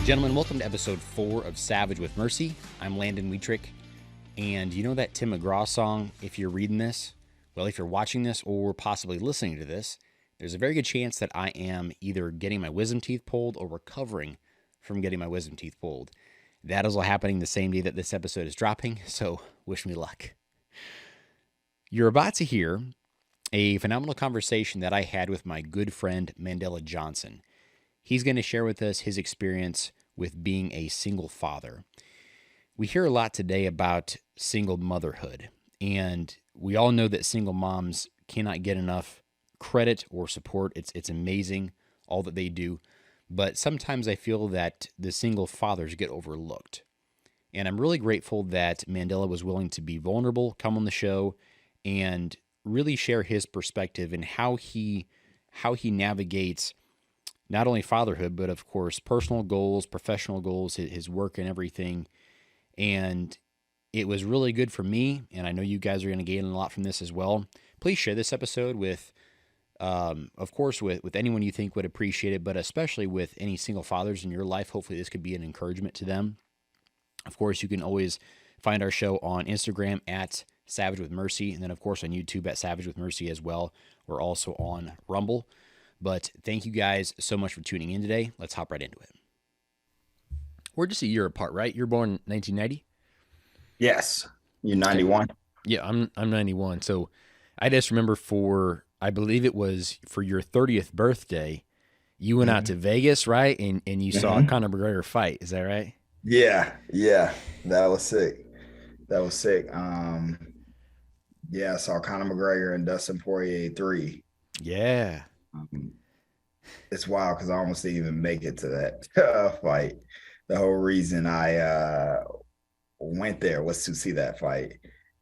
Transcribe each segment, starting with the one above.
Gentlemen, welcome to episode 4 of Savage with Mercy. I'm Landon, and you know that Tim McGraw song, If You're Reading This? Well, if you're watching this or possibly listening to this, there's a very good chance that I am either getting my wisdom teeth pulled or recovering from getting my wisdom teeth pulled. That is all happening the same day that this episode is dropping, so wish me luck. You're about to hear a phenomenal conversation that I had with my good friend Mandela Johnson. He's going to share with us his experience with being a single father. We hear a lot today about single motherhood, and we all know that single moms cannot get enough credit or support. It's amazing all that they do, but sometimes I feel that the single fathers get overlooked. And I'm really grateful that Mandela was willing to be vulnerable, come on the show, and really share his perspective and how he navigates not only fatherhood, but of course, personal goals, professional goals, his work and everything. And it was really good for me. And I know you guys are going to gain a lot from this as well. Please share this episode with, of course, with anyone you think would appreciate it, but especially with any single fathers in your life. Hopefully this could be an encouragement to them. Of course, you can always find our show on Instagram at Savage with Mercy. And then of course on YouTube at Savage with Mercy as well. We're also on Rumble. But thank you guys so much for tuning in today. Let's hop right into it. We're just a year apart, right? You're born 1990? Yes. You're 91? Yeah, I'm 91. So I just remember I believe it was for your 30th birthday, you went out to Vegas, right? And you saw Conor McGregor fight. Is that right? Yeah. That was sick. I saw Conor McGregor and Dustin Poirier 3. Yeah. It's wild because I almost didn't even make it to that fight. The whole reason I went there was to see that fight.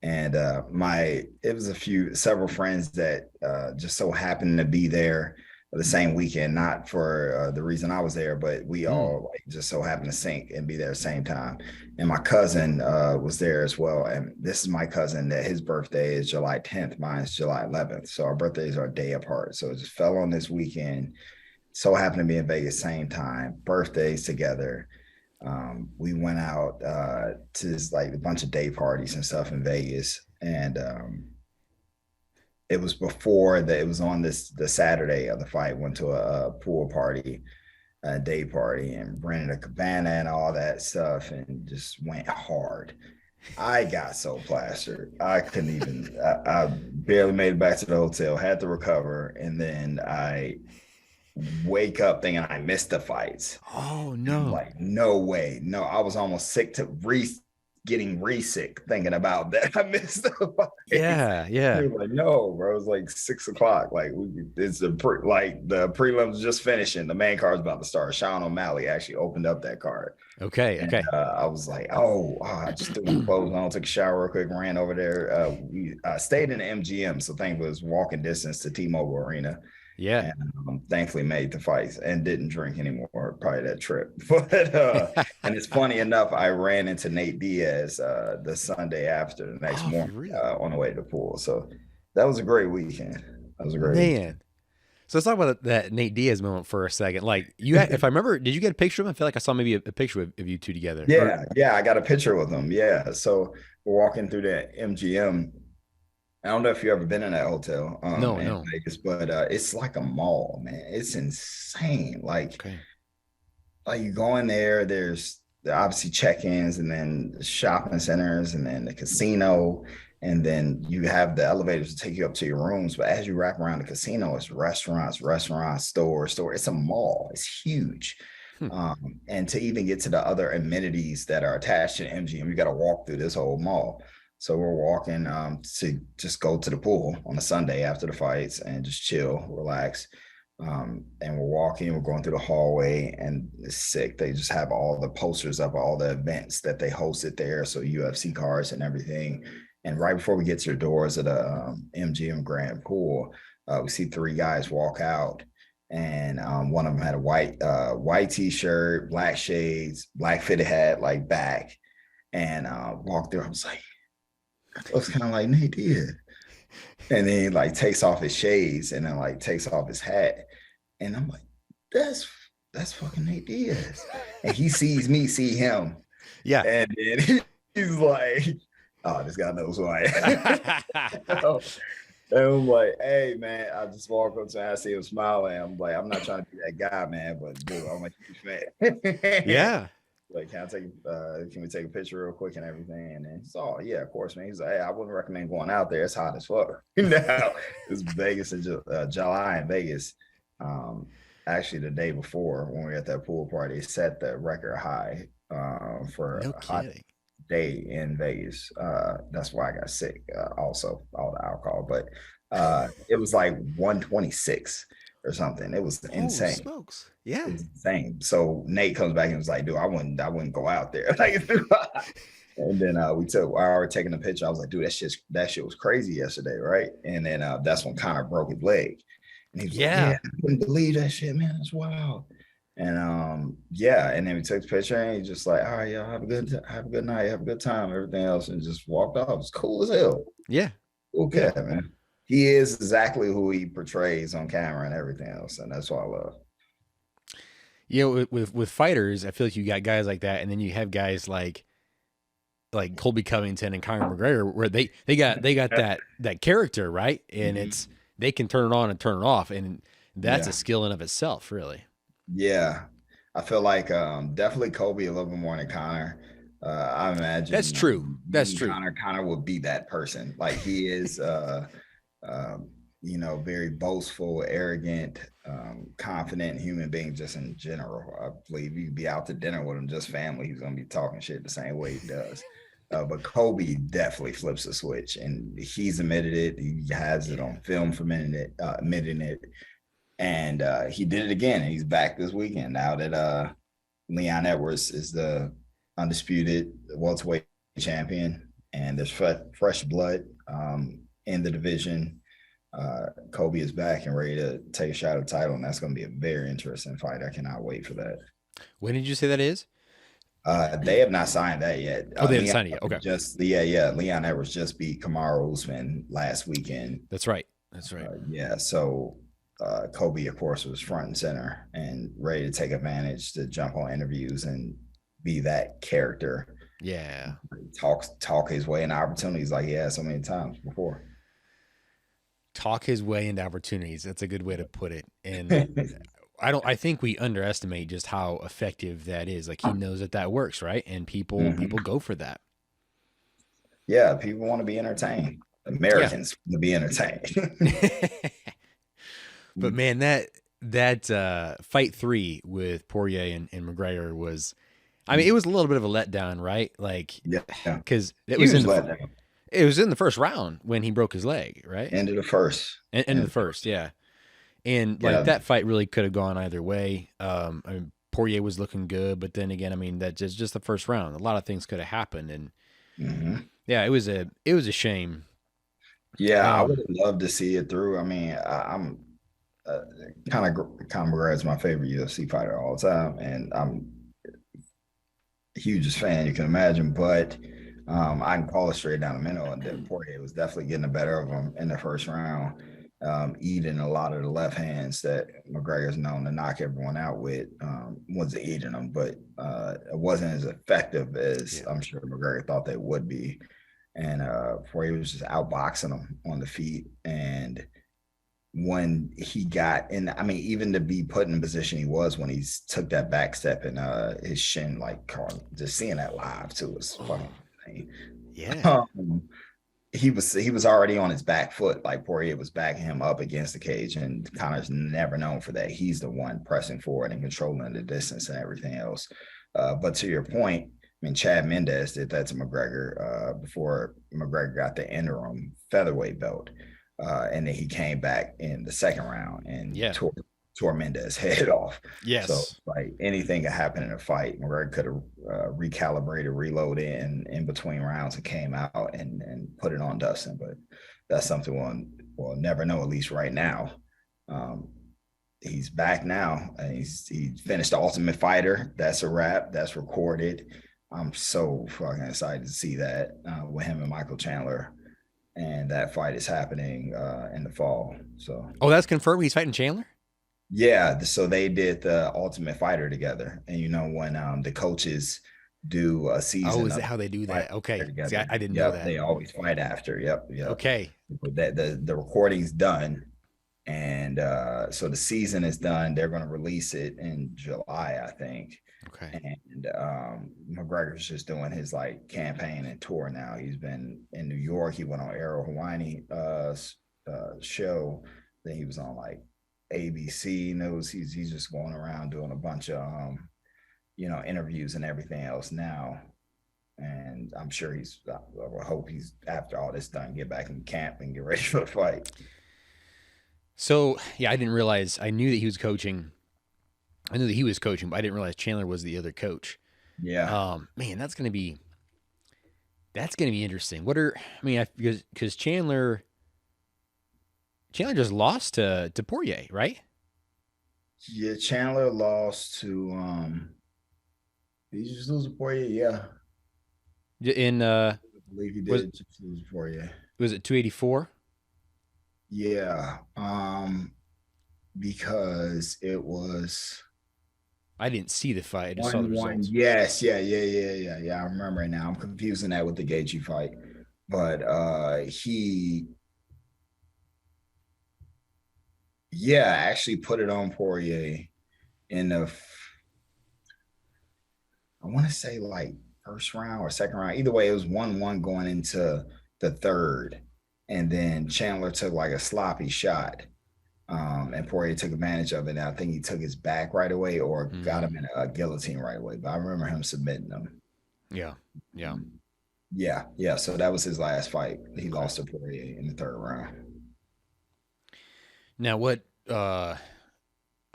And it was several friends that just so happened to be there the same weekend, not for the reason I was there, but we all just so happened to sync and be there at the same time. And my cousin was there as well. And this is my cousin that his birthday is July 10th. Mine is July 11th. So our birthdays are a day apart. So it just fell on this weekend. So happened to be in Vegas same time, birthdays together. We went out to this, like a bunch of day parties and stuff in Vegas. And it was before that. It was on the Saturday of the fight. Went to a pool party, a day party, and rented a cabana and all that stuff, and just went hard. I got so plastered, I couldn't even. I barely made it back to the hotel. Had to recover, and then I wake up thinking I missed the fights. Oh no! Like no way, no. I was almost sick to getting re-sick thinking about that. I missed the fight. Yeah. Like, no, bro. It was like 6 o'clock. Like the prelims just finishing. The main card's about to start. Sean O'Malley actually opened up that card. Okay. I was like, I just threw my clothes on, took a shower real quick, ran over there. We stayed in the MGM, so thing was walking distance to T-Mobile Arena. Yeah. And thankfully made the fights and didn't drink anymore probably that trip. But and it's funny enough, I ran into Nate Diaz the Sunday after the next morning really? On the way to the pool. So that was a great weekend. Man. So let's talk about that Nate Diaz moment for a second. Like if I remember, did you get a picture of him? I feel like I saw maybe a picture of you two together. Yeah, I got a picture with him. Yeah. So we're walking through the MGM. I don't know if you've ever been in that hotel no. Vegas, but it's like a mall, man. It's insane. Like you go in there, there's obviously check-ins and then shopping centers and then the casino. And then you have the elevators to take you up to your rooms. But as you wrap around the casino, it's restaurants, store. It's a mall. It's huge. And to even get to the other amenities that are attached to MGM, you got to walk through this whole mall. So we're walking to just go to the pool on a Sunday after the fights and just chill, relax. And we're going through the hallway, and it's sick. They just have all the posters of all the events that they hosted there. So UFC cards and everything. And right before we get to the doors of the MGM Grand Pool, we see 3 guys walk out. And one of them had a white t-shirt, black shades, black fitted hat, like back, and walked through. I was like, that looks kind of like Nate Diaz. And then he like takes off his shades and then like takes off his hat. And I'm like, that's that's fucking Nate Diaz. And he sees me, see him. Yeah. And then he's like, oh, this guy knows who I am. And I'm like, hey, man, I just walk up to him, I see him smiling. I'm like, I'm not trying to be that guy, man, but dude, I'm a huge fan. Yeah. Like, can we take a picture real quick and everything? And then he's all, yeah, of course, man. He's like, hey, I wouldn't recommend going out there. It's hot as fuck. Now, it's Vegas in July in Vegas. Actually, the day before when we were at that pool party, it set the record high for No a hot kidding. day in Vegas. That's why I got sick. Also, all the alcohol, but it was like 126 or something. It was insane. Smokes. Yeah. It was insane. So Nate comes back and was like, dude, I wouldn't go out there. Like, and then I already taking a picture. I was like, dude, that shit was crazy yesterday, right? And then that's when Connor broke his leg. And he was like, yeah, I couldn't believe that shit, man. That's wild. And yeah, and then we took the picture and he's just like, all right, y'all have a good night, have a good time, everything else, and just walked off. It's cool as hell. Yeah. Okay, yeah. Man. He is exactly who he portrays on camera and everything else, and that's what I love. You know, with fighters, I feel like you got guys like that, and then you have guys like Colby Covington and Conor McGregor, where they got that character, right? And it's they can turn it on and turn it off, and that's a skill in of itself, really. Yeah, I feel like definitely Colby a little bit more than Conor. I imagine that's true. That's true. Conor will be that person. Like he is, very boastful, arrogant, confident human being just in general. I believe you be out to dinner with him, just family, he's gonna be talking shit the same way he does. But Colby definitely flips the switch, and he's admitted it. He has it on film for admitting it. And he did it again, and he's back this weekend now that Leon Edwards is the undisputed welterweight champion, and there's fresh blood in the division. Colby is back and ready to take a shot at the title, and that's going to be a very interesting fight. I cannot wait for that. When did you say that is? They have not signed that yet. Oh, they haven't signed it yet. Okay. Leon Edwards just beat Kamaru Usman last weekend. That's right. So Colby, of course, was front and center and ready to take advantage to jump on interviews and be that character. Yeah. Talk his way into opportunities like he has so many times before. Talk his way into opportunities. That's a good way to put it. And I think we underestimate just how effective that is. Like he knows that works, right? And people go for that. Yeah, people want to be entertained. Americans want to be entertained. But man, that fight 3 with Poirier and McGregor was, I mean, it was a little bit of a letdown, right? Like, because it was in the first round when he broke his leg, right? End of the first. End of the first, yeah. And like that fight really could have gone either way. I mean, Poirier was looking good, but then again, I mean, that's just the first round. A lot of things could have happened, and yeah, it was a shame. Yeah, I would have loved to see it through. I mean, I'm Conor McGregor is my favorite UFC fighter all the time, and I'm the hugest fan you can imagine. But I can call it straight down the middle, and then Poirier was definitely getting the better of him in the first round, eating a lot of the left hands that McGregor's known to knock everyone out with. Wasn't eating them, but it wasn't as effective as I'm sure McGregor thought they would be. And Poirier was just outboxing him on the feet. And when he got in, I mean, even to be put in the position he was when he took that back step and his shin, like, just seeing that live too was fucking insane. Yeah. He was already on his back foot, like Poirier was backing him up against the cage, and Conor's never known for that. He's the one pressing forward and controlling the distance and everything else. But to your point, I mean, Chad Mendes did that to McGregor before McGregor got the interim featherweight belt. And then he came back in the second round and tore Mendes' head off. Yes. So, like, anything could happen in a fight. McGregor could have recalibrated, reloaded in between rounds and came out and put it on Dustin. But that's something we'll never know, at least right now. He's back now. And he finished the Ultimate Fighter. That's a wrap. That's recorded. I'm so fucking excited to see that with him and Michael Chandler. And that fight is happening in the fall. So, that's confirmed. He's fighting Chandler? Yeah, so they did the Ultimate Fighter together, and when the coaches do a Oh, season is that of how they do Fighter that? Okay. See, I together, didn't know yep, that. they always fight after. Yep, yep. Okay. But that the recording's done, and so the season is done. They're going to release it in July, I think. Okay. And McGregor's just doing his like campaign and tour now. He's been in New York. He went on Arrow Hawaiian show. Then he was on like ABC News. He's just going around doing a bunch of interviews and everything else now. And I'm sure I hope he's after all this done, get back in camp and get ready for the fight. So, yeah, I didn't realize. I knew that he was coaching. I knew that he was coaching, but I didn't realize Chandler was the other coach. Yeah. Man, that's gonna be interesting. I mean, because Chandler just lost to Poirier, right? Yeah, Chandler lost to did he just lose to Poirier? Yeah. In I believe he was did just lose to Poirier. was it 284? Yeah. Because it was I didn't see the fight. I just saw the 1-1. results. Yes, yeah. I remember it now. I'm confusing that with the Gaethje fight. But he actually put it on Poirier in I want to say like first round or second round. Either way, it was 1-1 going into the third. And then Chandler took like a sloppy shot. And Poirier took advantage of it. And I think he took his back right away or got him in a guillotine right away. But I remember him submitting them. Yeah, yeah. Yeah. So that was his last fight. He Okay. lost to Poirier in the third round. Now, what? I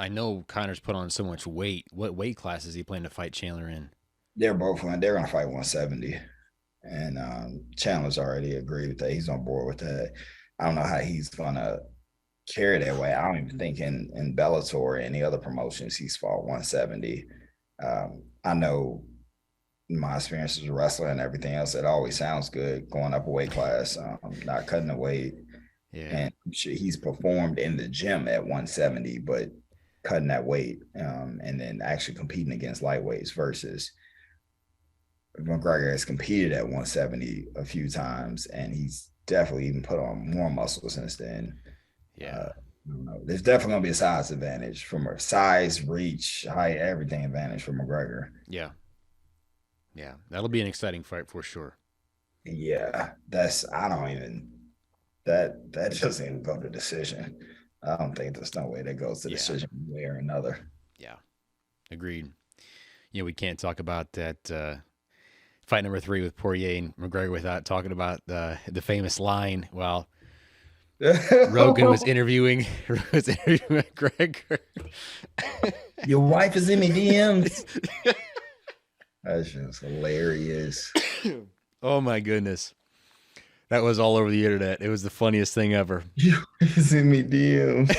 know Connor's put on so much weight. What weight class is he planning to fight Chandler in? They're going to fight 170. And Chandler's already agreed with that. He's on board with that. I don't know how he's gonna carry that way. I don't even think in Bellator or any other promotions he's fought 170. I know my experience as a wrestler and everything else, it always sounds good going up a weight class, not cutting the weight. Yeah, And he's performed in the gym at 170, but cutting that weight and then actually competing against lightweights versus McGregor has competed at 170 a few times, and he's definitely even put on more muscle since then. yeah, I don't know. There's definitely gonna be a size advantage from a size, reach, height, everything advantage for McGregor. yeah, yeah. That'll be an exciting fight for sure. Yeah, I don't even that doesn't even go to decision. I don't think there's no way that goes to Yeah, decision one way or another. yeah. Agreed. We can't talk about that fight number 3 with Poirier and McGregor without talking about the famous line. Well, Rogan was interviewing McGregor. Your wife is in the DMs. That's just hilarious. Oh my goodness. That was all over the internet. It was the funniest thing ever. Your wife is in me DMs.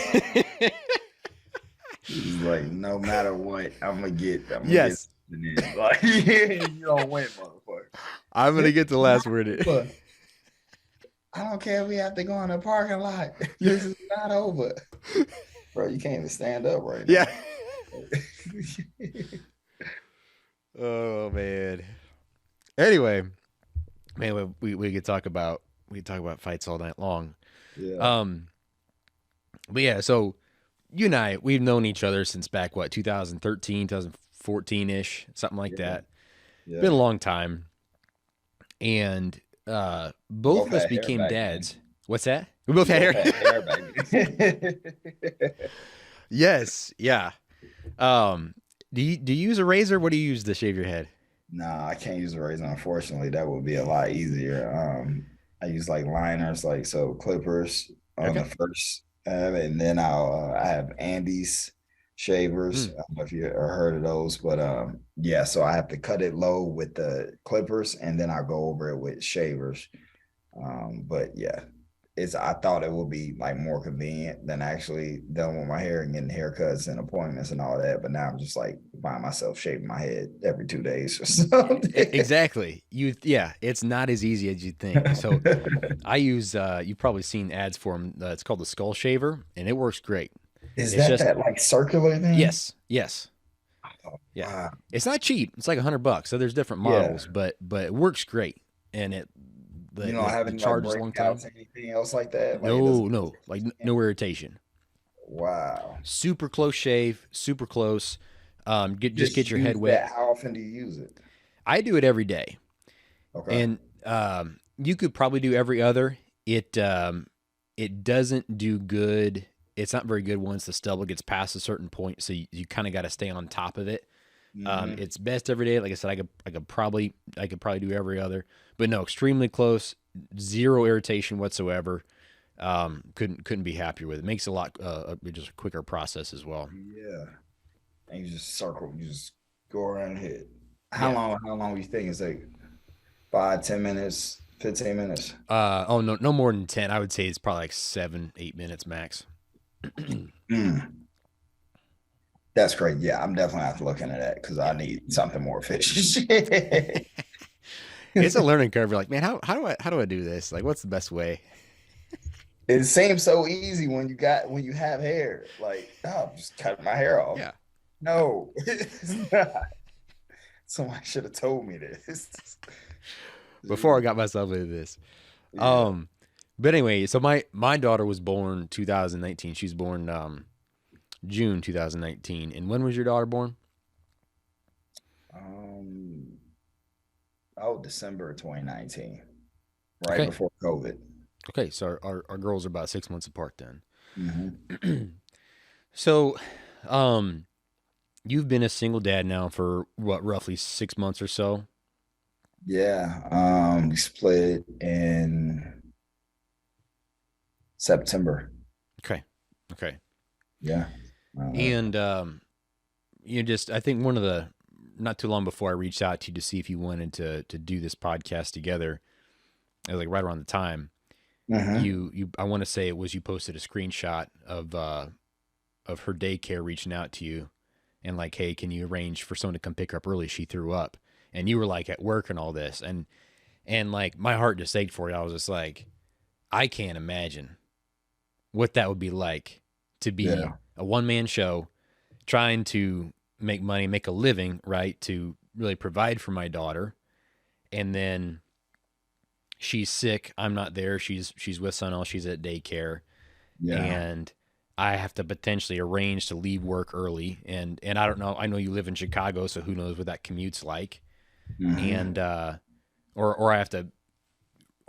He's like, no matter what, I'm gonna get. Yes. Get like, you don't win, motherfucker. I'm gonna get the last word in. I don't care if we have to go in the parking lot. This is not over. Bro, you can't even stand up right now. Yeah. Oh man. Anyway, man, we could talk about fights all night long. Yeah. But yeah, so you and I, we've known each other since back 2013, 2014 ish, something like that. Yeah. Been a long time, and both of us became dads. Then. What's that? We both had hair back. Yes, yeah. Do you use a razor? What do you use to shave your head? Nah, I can't use a razor. Unfortunately, that would be a lot easier. I use like liners, like so clippers on the first, and then I have Andy's shavers. I don't know if you ever heard of those, but yeah. So I have to cut it low with the clippers, and then I go over it with shavers. But yeah, I thought it would be like more convenient than actually dealing with my hair and getting haircuts and appointments and all that. But now I'm just like find myself shaving my head every 2 days or something. Exactly. It's not as easy as you think. So I use you've probably seen ads for them. It's called the Skull Shaver, and it works great. Is It's that just that like circular thing? yes, yes, Oh, yeah. wow. It's not cheap. It's like $100. So there's different Yeah. models, but it works great, and You don't have the any like charge is a long time. breakouts, anything else like that? Like it No, doesn't. no, like no irritation. Wow. Super close shave, super close. Just Just get your head use wet. that. How often do you use it? I do it every day, Okay. and you could probably do every other. It doesn't do good. It's not very good once the stubble gets past a certain point. So you kind of got to stay on top of it. Hmm. It's best every day. Like I said, I could probably do every other, but no, extremely close, zero irritation whatsoever. Couldn't be happier with it. Makes it a lot just a quicker process as well. Yeah. And you just circle. You just go around and hit. How Yeah. long? How long do you think it's like? 5, 10 minutes, 15 minutes. Oh no, no more than 10. I would say it's probably like 7, 8 minutes max. Mm, that's great. Yeah, I'm definitely have to look into that because I Yeah. need something more efficient. It's a learning curve. You're like, man, how do I do this? Like, what's the best way? It seems so easy when you have hair. Like, oh, just cut my hair off. Yeah. No, it's not. Someone should have told me this. Before I got myself into this. Yeah. Um, but anyway, so my daughter was born 2019. She was born June 2019. And when was your daughter born? Um. Oh, December of 2019, right Okay. before COVID. Okay. So our girls are about 6 months apart then. Hmm. So, um, you've been a single dad now for what, roughly 6 months or so? Yeah. We split in September. Okay. Okay. Yeah. And you just I think one of the not too long before I reached out to you to see if you wanted to do this podcast together, it was like right around the time hmm you I want to say it was you posted a screenshot of her daycare reaching out to you and like, hey, can you arrange for someone to come pick her up early? She threw up, and you were like at work and all this, and like my heart just ached for you. I was just like, I can't imagine what that would be like to be Yeah. a one man show trying to make money, make a living, right? To really provide for my daughter. And then she's sick. I'm not there. She's with someone else. She's at daycare. Yeah. And I have to potentially arrange to leave work early. And I don't know. I know you live in Chicago, so who knows what that commute's like. hmm And or I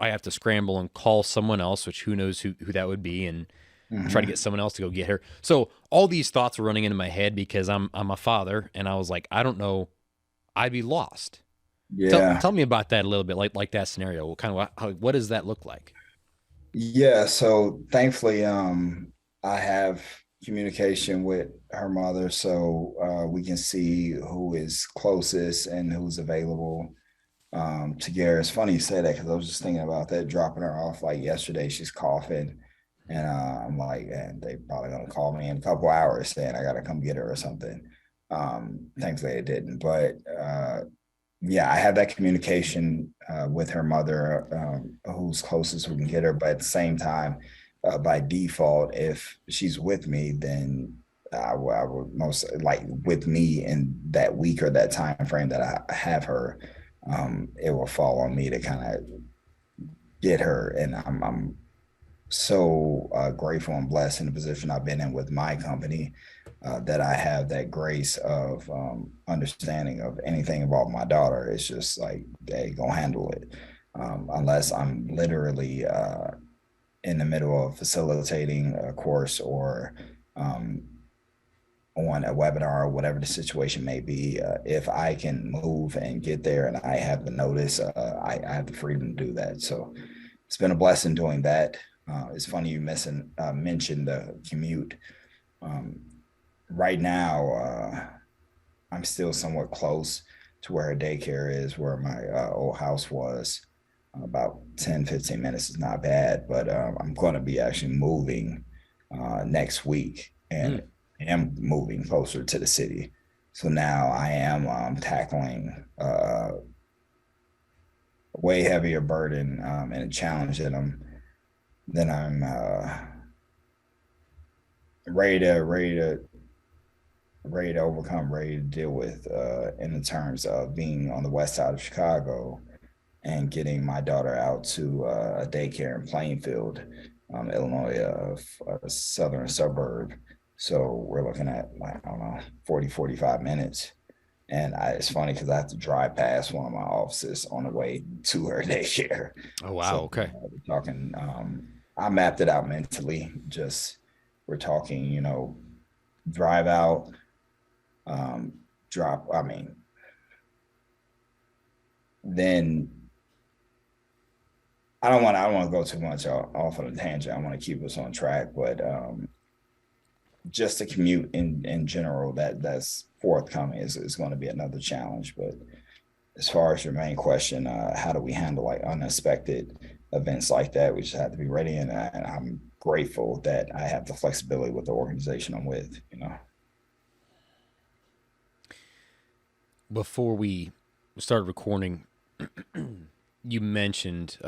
have to scramble and call someone else, which who knows who that would be, and try to hmm get someone else to go get her. So all these thoughts were running into my head because I'm a father, and I was like, I don't know, I'd be lost. Yeah. Tell me about that a little bit, like that scenario. What kind of what does that look like? Yeah. So thankfully, I have communication with her mother, so we can see who is closest and who's available to Gary. It's funny you say that because I was just thinking about that, dropping her off like yesterday. She's coughing, and I'm like, and they probably gonna call me in a couple hours saying I gotta come get her or something. Thankfully it didn't, but yeah, I have that communication with her mother, who's closest who can get her. But at the same time, by default, if she's with me, then I would most like with me in that week or that time frame that I have her, it will fall on me to kind of get her. And I'm so grateful and blessed in the position I've been in with my company, that I have that grace of understanding of anything about my daughter. It's just like they gonna handle it, unless I'm literally in the middle of facilitating a course or um, on a webinar or whatever the situation may be. If I can move and get there and I have the notice, I have the freedom to do that. So it's been a blessing doing that. It's funny you mentioned the commute. Um, right now, I'm still somewhat close to where her daycare is, where my old house was. About 10, 15 minutes is not bad, but I'm going to be actually moving next week and Mm, am moving closer to the city. So now I am tackling a way heavier burden and a challenge that I'm ready to ready to overcome, ready to deal with in the terms of being on the west side of Chicago and getting my daughter out to a daycare in Plainfield, Illinois, a southern suburb. So we're looking at, like, I don't know, 40, 45 minutes. And it's funny because I have to drive past one of my offices on the way to her daycare. Oh So wow, okay. we're talking, I mapped it out mentally. Just we're talking, drive out, um, drop. I mean, then I don't want to go too much off on a tangent. I want to keep us on track, but just to commute in general, that's forthcoming is going to be another challenge. But as far as your main question, how do we handle like unexpected events like that? We just have to be ready, and I'm grateful that I have the flexibility with the organization I'm with. Before we started recording, you mentioned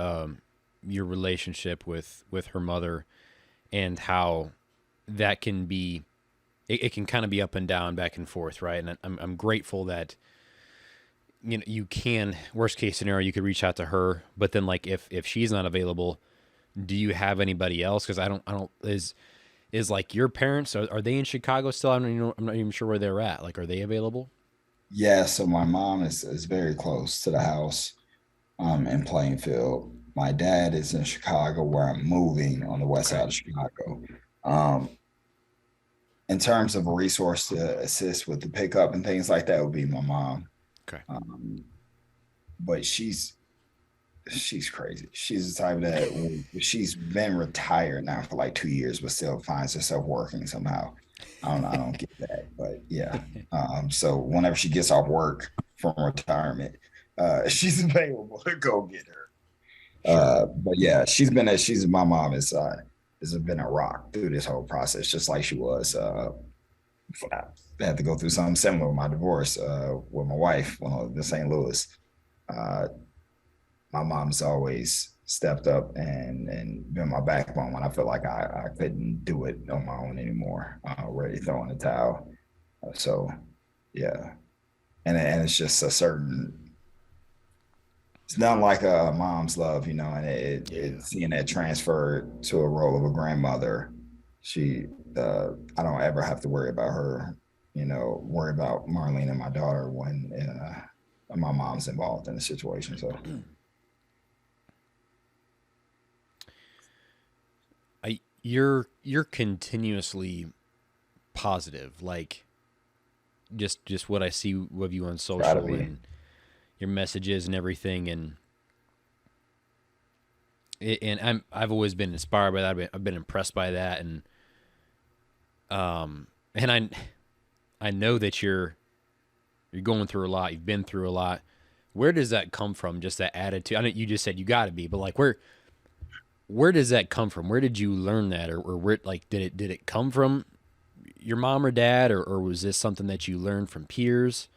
your relationship with her mother and how that can be it can kind of be up and down, back and forth, right? And I'm grateful that you can, worst case scenario, you could reach out to her, but then like if she's not available, do you have anybody else? Because I don't is like your parents, are they in Chicago still? I'm not even sure where they're at. Like, are they available? Yeah, so my mom is very close to the house in Plainfield. My dad is in Chicago, where I'm moving on the west Okay. side of Chicago. Um, in terms of a resource to assist with the pickup and things like that would be my mom. Okay. Um, but she's crazy. She's the type that she's been retired now for like 2 years, but still finds herself working somehow. I don't get that, but yeah. So whenever she gets off work from retirement, she's available to go get her. Sure. But yeah, she's my mom has been a rock through this whole process, just like she was. I had to go through something similar with my divorce with my wife when I was in St. Louis. Uh, my mom's always stepped up and been my backbone when I feel like I couldn't do it on my own anymore. Ready throwing the towel. So yeah, and it's just a certain. It's not like a mom's love, and Yeah. seeing that transfer to a role of a grandmother. She, I don't ever have to worry about her, worry about Marlene and my daughter when my mom's involved in the situation. So You're continuously positive, like just what I see of you on try to social be. and your messages and everything, and I've always been inspired by that. I've been impressed by that, and I know that you're going through a lot. You've been through a lot. Where does that come from? Just that attitude. I know you just said you got to be, but like where does that come from? Where did you learn that, or where, like, did it come from your mom or dad, or was this something that you learned from peers?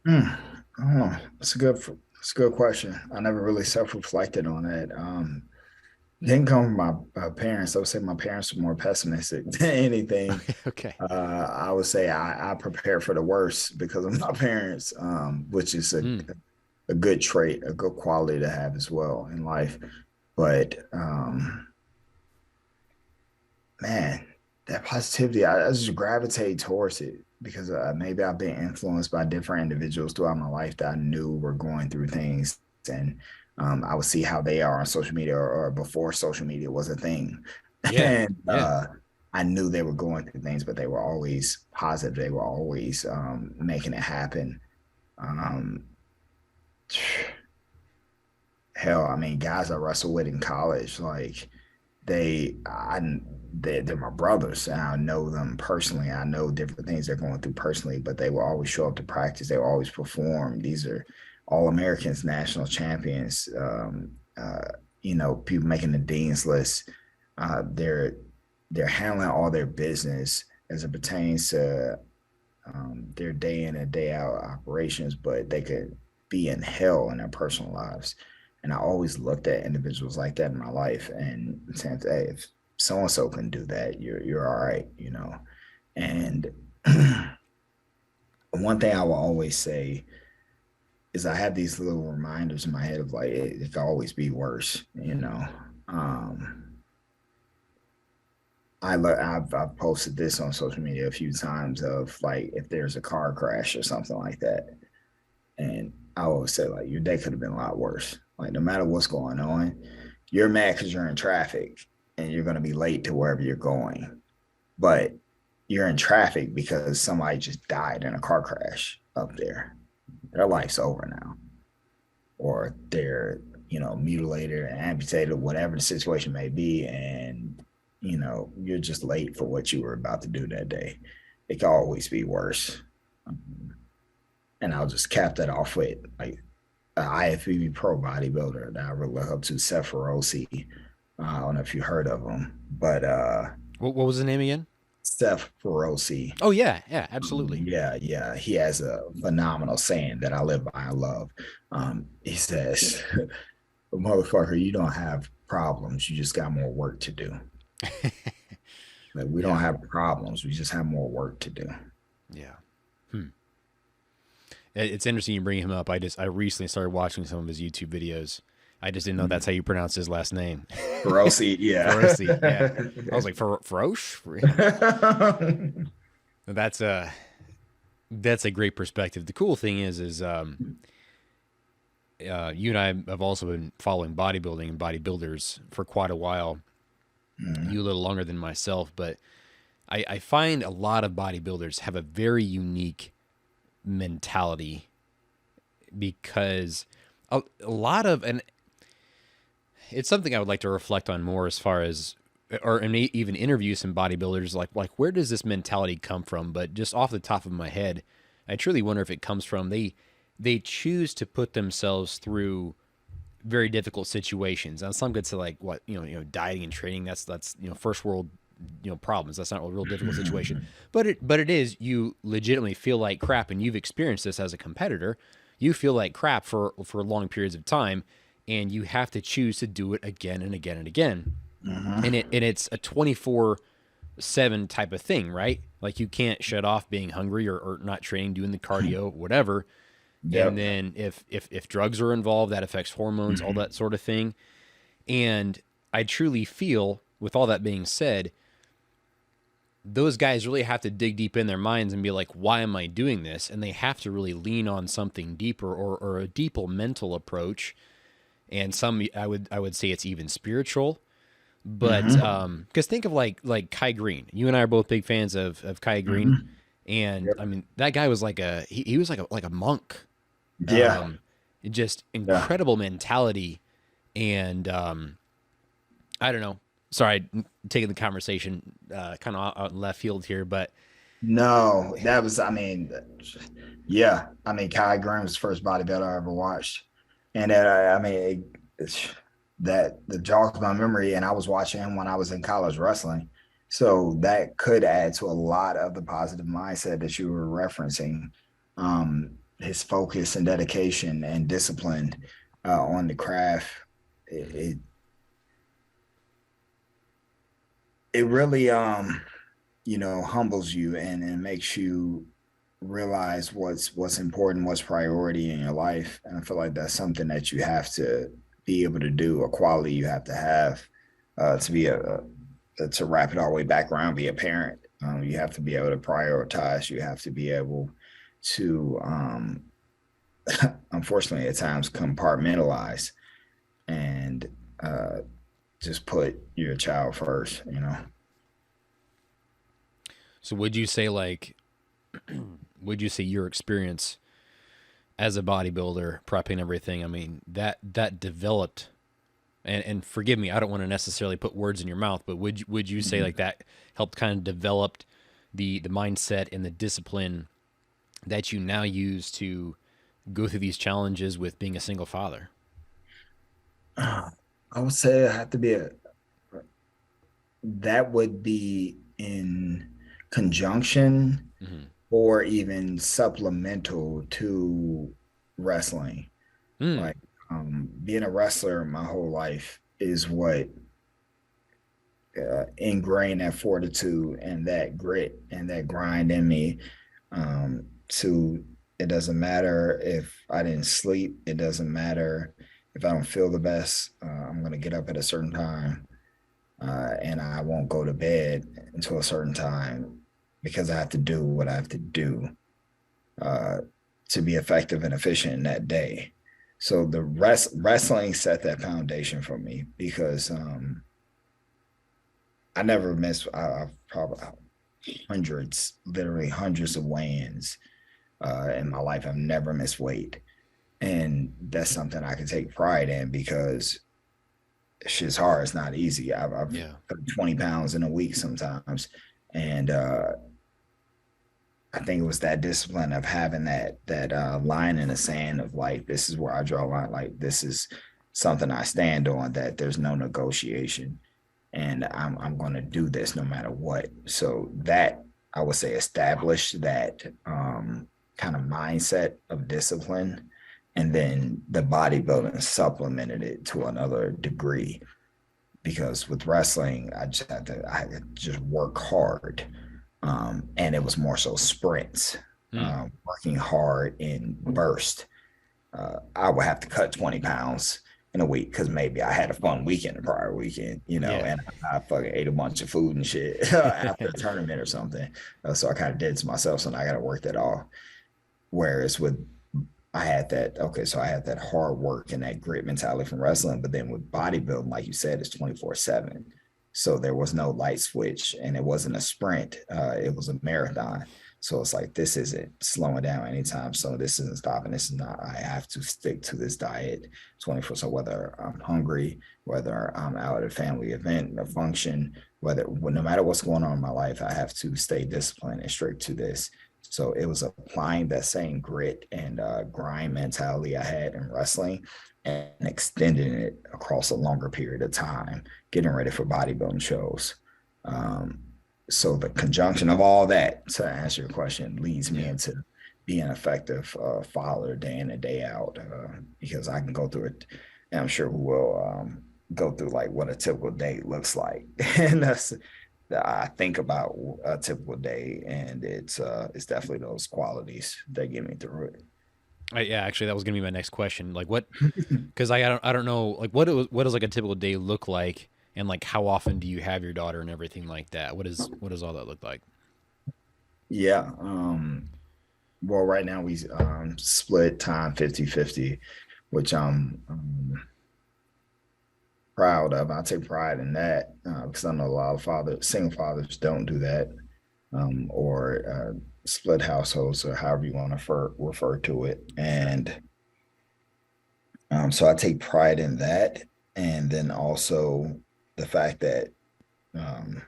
I don't know. It's a good question. I never really self-reflected on that. Didn't come from my parents. I would say my parents were more pessimistic than anything. Okay. I would say I prepare for the worst because of my parents, which is Mm, a good trait, a good quality to have as well in life. But man, that positivity, I just gravitate towards it because maybe I've been influenced by different individuals throughout my life that I knew were going through things. And I would see how they are on social media or before social media was a thing. yeah. And Yeah. I knew they were going through things, but they were always positive. They were always making it happen. Um, hell, I mean, guys I wrestled with in college, like they, I, they're my brothers, and I know them personally. I know different things they're going through personally, but they will always show up to practice. They will always perform. These are all Americans, national champions. People making the dean's list. They're handling all their business as it pertains to their day in and day out operations, but they could be in hell in their personal lives. And I always looked at individuals like that in my life and said, hey, so and so can do that. You're all right, And one thing I will always say is I have these little reminders in my head of like it could always be worse. I've posted this on social media a few times of like if there's a car crash or something like that, and I always say like your day could have been a lot worse. Like no matter what's going on, you're mad because you're in traffic and you're going to be late to wherever you're going, but you're in traffic because somebody just died in a car crash up there. Their life's over now, or they're mutilated and amputated, whatever the situation may be, and you're just late for what you were about to do that day. It can always be worse. And I'll just cap that off with like an IFBB pro bodybuilder that I really look up to, Seth Rousey. I don't know if you heard of him, but What was the name again? Seth Rousey. Oh yeah, yeah, absolutely. Yeah. He has a phenomenal saying that I live by and love. He says, "Motherfucker, you don't have problems. You just got more work to do." Like we don't have problems. We just have more work to do. Yeah. It's interesting you bring him up. I recently started watching some of his YouTube videos. I just didn't know that's how you pronounce his last name. Feroci, yeah. Feroci, yeah. I was like, Feroche? That's a great perspective. The cool thing is you and I have also been following bodybuilding and bodybuilders for quite a while. You a little longer than myself, but I find a lot of bodybuilders have a very unique mentality because a lot of, and it's something I would like to reflect on more as far as, or even interview some bodybuilders, like where does this mentality come from? But just off the top of my head, I truly wonder if it comes from they choose to put themselves through very difficult situations. And some could say like what dieting and training, that's first world problems. That's not a real difficult situation, but it is. You legitimately feel like crap, and you've experienced this as a competitor. You feel like crap for long periods of time, and you have to choose to do it again and again and again. And it's a 24/7 type of thing, right? Like you can't shut off being hungry or not training, doing the cardio, whatever. Yep. And then if drugs are involved, that affects hormones, all that sort of thing. And I truly feel, with all that being said, those guys really have to dig deep in their minds and be like, why am I doing this? And they have to really lean on something deeper or a deeper mental approach. And some, I would say it's even spiritual. But because think of like Kai Green. You and I are both big fans of Kai Green. And I mean, that guy was like he was like a monk. Yeah. Just incredible mentality. And I don't know. Sorry, taking the conversation kind of out in left field here, but No, that was, yeah. Kai Green was the first bodybuilder I ever watched. And that jogs my memory. And I was watching him when I was in college wrestling. So that could add to a lot of the positive mindset that you were referencing. His focus and dedication and discipline on the craft. It really humbles you and makes you realize what's important, what's priority in your life. And I feel like that's something that you have to be able to do, a quality you have to have to be to wrap it all the way back around, be a parent. You have to be able to prioritize. You have to be able to unfortunately at times compartmentalize and just put your child first. So would you say your experience as a bodybuilder, prepping everything, I mean, that developed, and forgive me, I don't want to necessarily put words in your mouth, but would you say like that helped kind of develop the mindset and the discipline that you now use to go through these challenges with being a single father? I would say I have to be that would be in conjunction or even supplemental to wrestling. Like being a wrestler my whole life is what ingrain that fortitude and that grit and that grind in me. To it doesn't matter if I didn't sleep. It doesn't matter if I don't feel the best. I'm gonna get up at a certain time, and I won't go to bed until a certain time because I have to do what I have to do uh, to be effective and efficient in that day. So the wrestling set that foundation for me because I never missed. I've probably hundreds, literally hundreds of weigh-ins in my life. I've never missed weight, and that's something I can take pride in because shit's hard. It's not easy. I've Yeah. put 20 pounds in a week sometimes, and I think it was that discipline of having that line in the sand of like, this is where I draw a line. Like this is something I stand on. That there's no negotiation, and I'm going to do this no matter what. So that I would say established that kind of mindset of discipline, and then the bodybuilding supplemented it to another degree. Because with wrestling, I had to just work hard, and it was more so sprints, working hard in burst. I would have to cut 20 pounds in a week because maybe I had a fun weekend the prior weekend, Yeah. and I fucking ate a bunch of food and shit after a tournament or something. So I kind of did it to myself. So now I got to work that off. Whereas with I had that, okay, so I had that hard work and that grit mentality from wrestling, but then with bodybuilding, like you said, it's 24/7. So there was no light switch and it wasn't a sprint, it was a marathon. So it's like, this isn't slowing down anytime. So this isn't stopping. This is not, I have to stick to this diet 24. So whether I'm hungry, whether I'm out at a family event, a function, no matter what's going on in my life, I have to stay disciplined and strict to this. So it was applying that same grit and grind mentality I had in wrestling and extending it across a longer period of time, getting ready for bodybuilding shows. Um, so the conjunction of all that, to answer your question, leads me into being an effective father day in and day out, because I can go through it, and I'm sure we will go through like what a typical day looks like. And that's I think about a typical day, and it's definitely those qualities that get me through Yeah, actually, that was gonna be my next question. Like, what? it. Because I don't know. Like, what does like a typical day look like, and like how often do you have your daughter and everything like that? What does all that look like? Yeah. Well, right now we split time 50-50, which I'm proud of. I take pride in that because I know a lot of single fathers don't do that, or split households, or however you want to refer to it. Sure. And so I take pride in that. And then also the fact that um,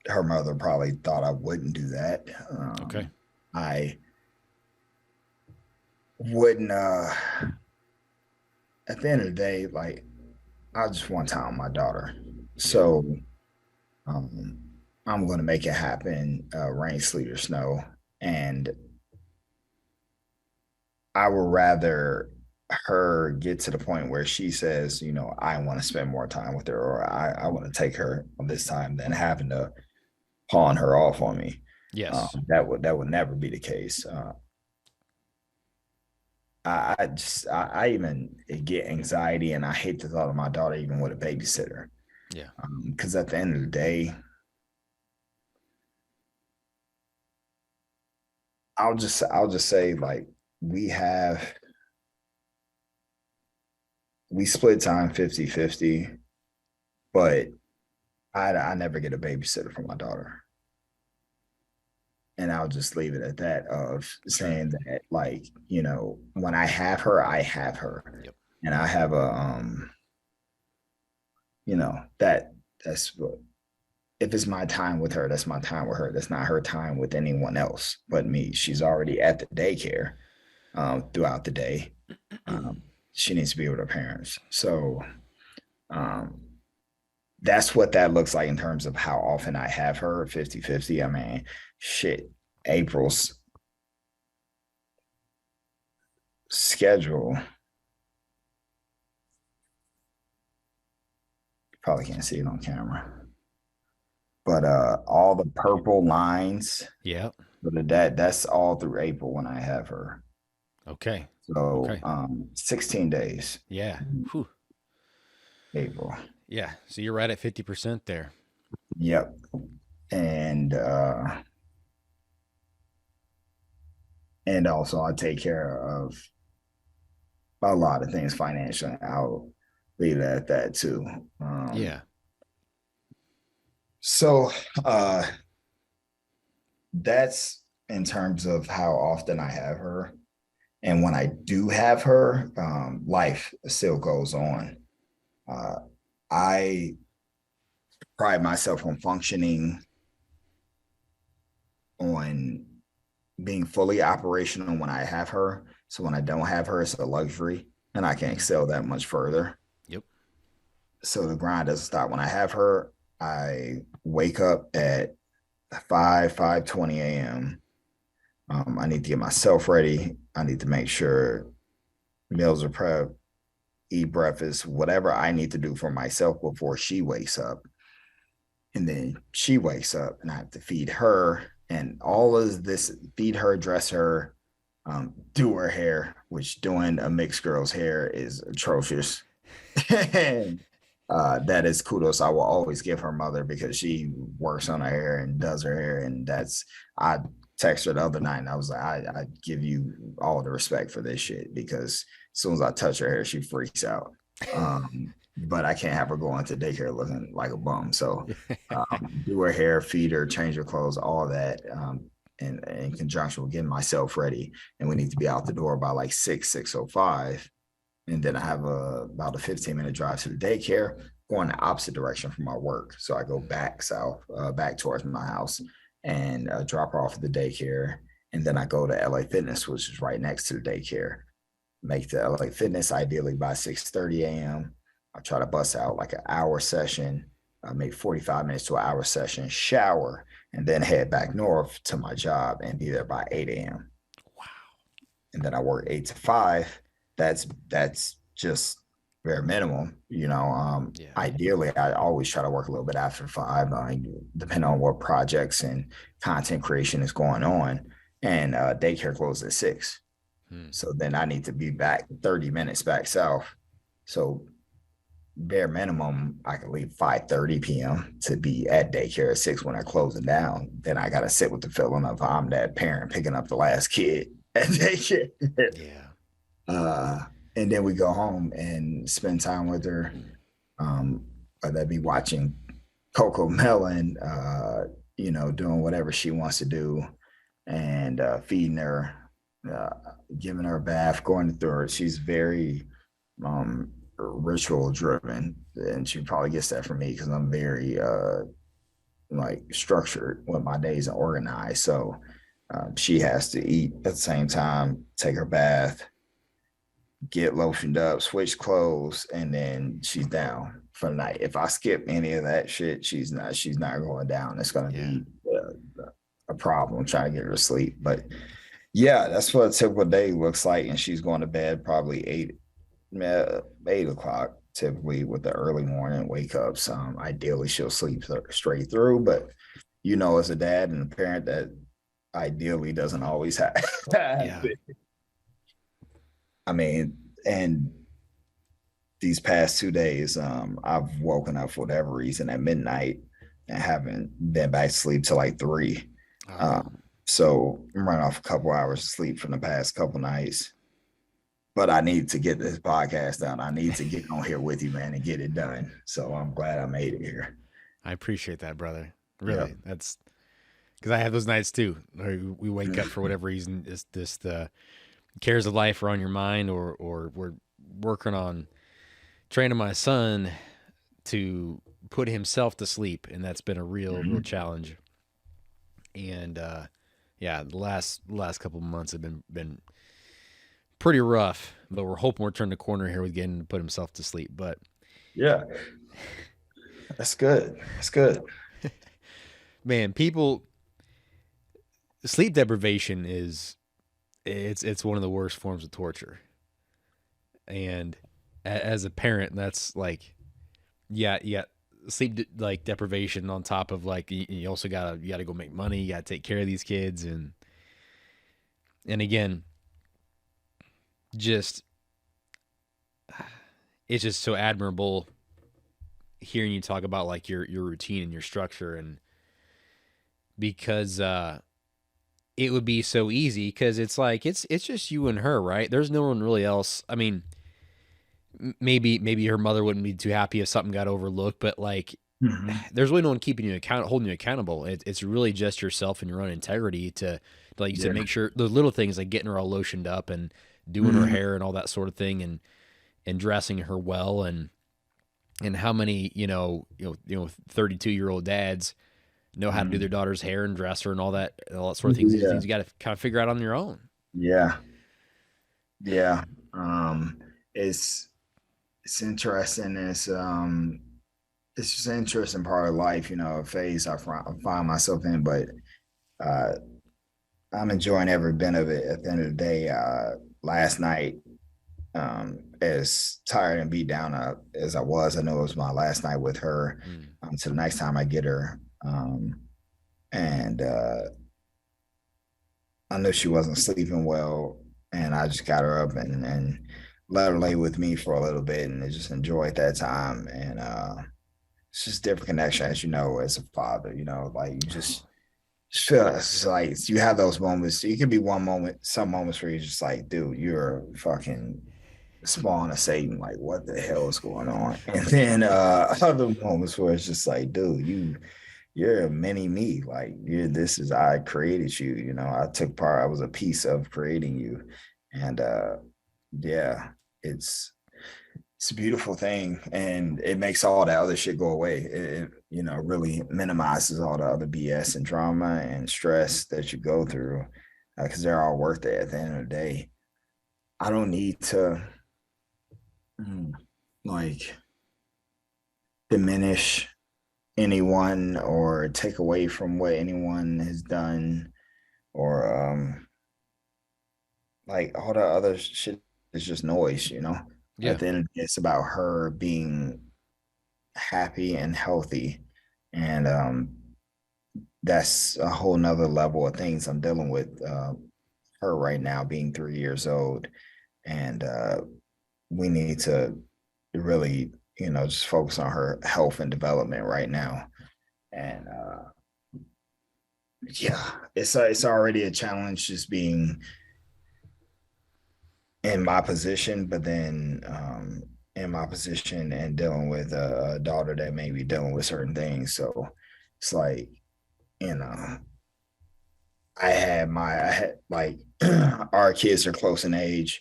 her mother probably thought I wouldn't do that. Okay. I wouldn't, at the end of the day, like, I just want time with my daughter. Yeah. So um, I'm going to make it happen, rain, sleet, or snow. And I would rather her get to the point where she says, I want to spend more time with her, or I want to take her on this time, than having to pawn her off on me. Yes. That would never be the case. I even get anxiety, and I hate the thought of my daughter even with a babysitter, Yeah. because at the end of the day, I'll just say, like, we have we split time 50-50, but I never get a babysitter for my daughter. And I'll just leave it at that, of Sure. saying that, like, when I have her, I have her. Yep. And I have that's what, if it's my time with her, that's my time with her. That's not her time with anyone else but me. She's already at the daycare throughout the day. Um, she needs to be with her parents. So um, that's what that looks like in terms of how often I have her 50-50. I mean, shit, April's schedule Probably can't see it on camera. But all the purple lines, Yeah. that's all through April when I have her. Okay. So Okay. 16 days, Yeah. Whew. April. Yeah. So you're right at 50% there. Yep. And also I take care of a lot of things financially. I'll leave it at that too. Yeah. So uh that's in terms of how often I have her. And when I do have her, life still goes on. Uh, I pride myself on functioning, on being fully operational when I have her. So when I don't have her, it's a luxury and I can excel that much further. Yep. So the grind doesn't stop. When I have her, I wake up at 5:20 a.m. I need to get myself ready. I need to make sure meals are prepped, eat breakfast, whatever I need to do for myself before she wakes up. And then she wakes up and I have to feed her and all of this, feed her, dress her, do her hair, which doing a mixed girl's hair is atrocious. And that is kudos I will always give her mother because she works on her hair and does her hair. And I texted her the other night and I was like, I give you all the respect for this shit because as soon as I touch her hair, she freaks out. But I can't have her going to daycare looking like a bum. So do her hair, feed her, change her clothes, all that. In conjunction with getting myself ready. And we need to be out the door by like 6:05. And then I have about a 15-minute drive to the daycare, going the opposite direction from my work. So I go back south, back towards my house, and drop her off at the daycare. And then I go to LA Fitness, which is right next to the daycare. Make the LA Fitness ideally by 6:30 a.m. I try to bust out like an hour session, maybe 45 minutes to an hour session, shower, and then head back north to my job and be there by 8 a.m. Wow. And then I work 8 to 5. That's just bare minimum, you know. Yeah. Ideally, I always try to work a little bit after 5, depending on what projects and content creation is going on. And daycare closes at 6. So then I need to be back 30 minutes back south. So bare minimum, I can leave 5:30 p.m. to be at daycare at 6 when they're closing down. Then I got to sit with the feeling of I'm that parent picking up the last kid at daycare. Yeah. And then we go home and spend time with her. Whether that be watching Coco Melon, doing whatever she wants to do, and feeding her, giving her a bath, going through her. She's very ritual driven, and she probably gets that from me because I'm very like structured with my days and organized. So she has to eat at the same time, take her bath, get lotioned up, switch clothes, and then she's down for the night. If I skip any of that shit, she's not going down. It's going to be a problem trying to get her to sleep. But yeah, that's what a typical day looks like. And she's going to bed probably 8 o'clock, typically with the early morning wake ups. Ideally, she'll sleep straight through, but as a dad and a parent, that ideally doesn't always happen. Yeah. I mean, and these past 2 days, I've woken up for whatever reason at midnight and haven't been back to sleep till like 3. So I'm running off a couple hours of sleep from the past couple nights. But I need to get this podcast done. I need to get on here with you, man, and get it done. So I'm glad I made it here. I appreciate that, brother. Really, that's because I have those nights too. We wake up for whatever reason. It's this the cares of life are on your mind, or we're working on training my son to put himself to sleep, and that's been a real challenge. And the last couple of months have been pretty rough, but we're hoping we're turning the corner here with getting to put himself to sleep. But yeah, that's good. That's good. Man, sleep deprivation it's one of the worst forms of torture. And as a parent, that's like Yeah, yeah. Like deprivation on top of like you also gotta go make money. You gotta take care of these kids, and again, just it's just so admirable hearing you talk about like your routine and your structure, and because it would be so easy because it's like it's just you and her, right? There's no one really else. I mean, maybe her mother wouldn't be too happy if something got overlooked, but like Hmm. there's really no one keeping you holding you accountable. It's really just yourself and your own integrity to like you said, Yeah. make sure the little things like getting her all lotioned up and doing her Mhm. hair and all that sort of thing, and dressing her well, and how many 32-year-old dads know how to do their Mhm. daughter's hair and dress her and all that sort of things. These Yeah. things you got to kind of figure out on your own. Yeah. Yeah. Um, it's it's interesting. It's just an interesting part of life, a phase I find myself in, but uh I'm enjoying every bit of it. At the end of the day, last night, as tired and beat down as I was, I know it was my last night with her. Mm. So the next time I get her, and I knew she wasn't sleeping well, and I just got her up and let her lay with me for a little bit, and just enjoyed that time. And it's just different connection, as you know, as a father. Like you just feel it's like you have those moments. It could be one moment, some moments where you're just like, dude, you're fucking spawn of Satan. Like, what the hell is going on? And then other moments where it's just like, dude, you're a mini me. Like I created you. I took part. I was a piece of creating you, and yeah, it's it's a beautiful thing, and it makes all that other shit go away. It really minimizes all the other BS and drama and stress that you go through, because they're all worth it at the end of the day. I don't need to like diminish anyone or take away from what anyone has done, or like all the other shit is just noise. At Yeah. the end of the day, it's about her being happy and healthy, and that's a whole nother level of things I'm dealing with. Her right now being 3 years old, and we need to really just focus on her health and development right now. And yeah, it's already a challenge just being in my position, but then in my position and dealing with a daughter that may be dealing with certain things. So it's like, you know, I had like our kids are close in age.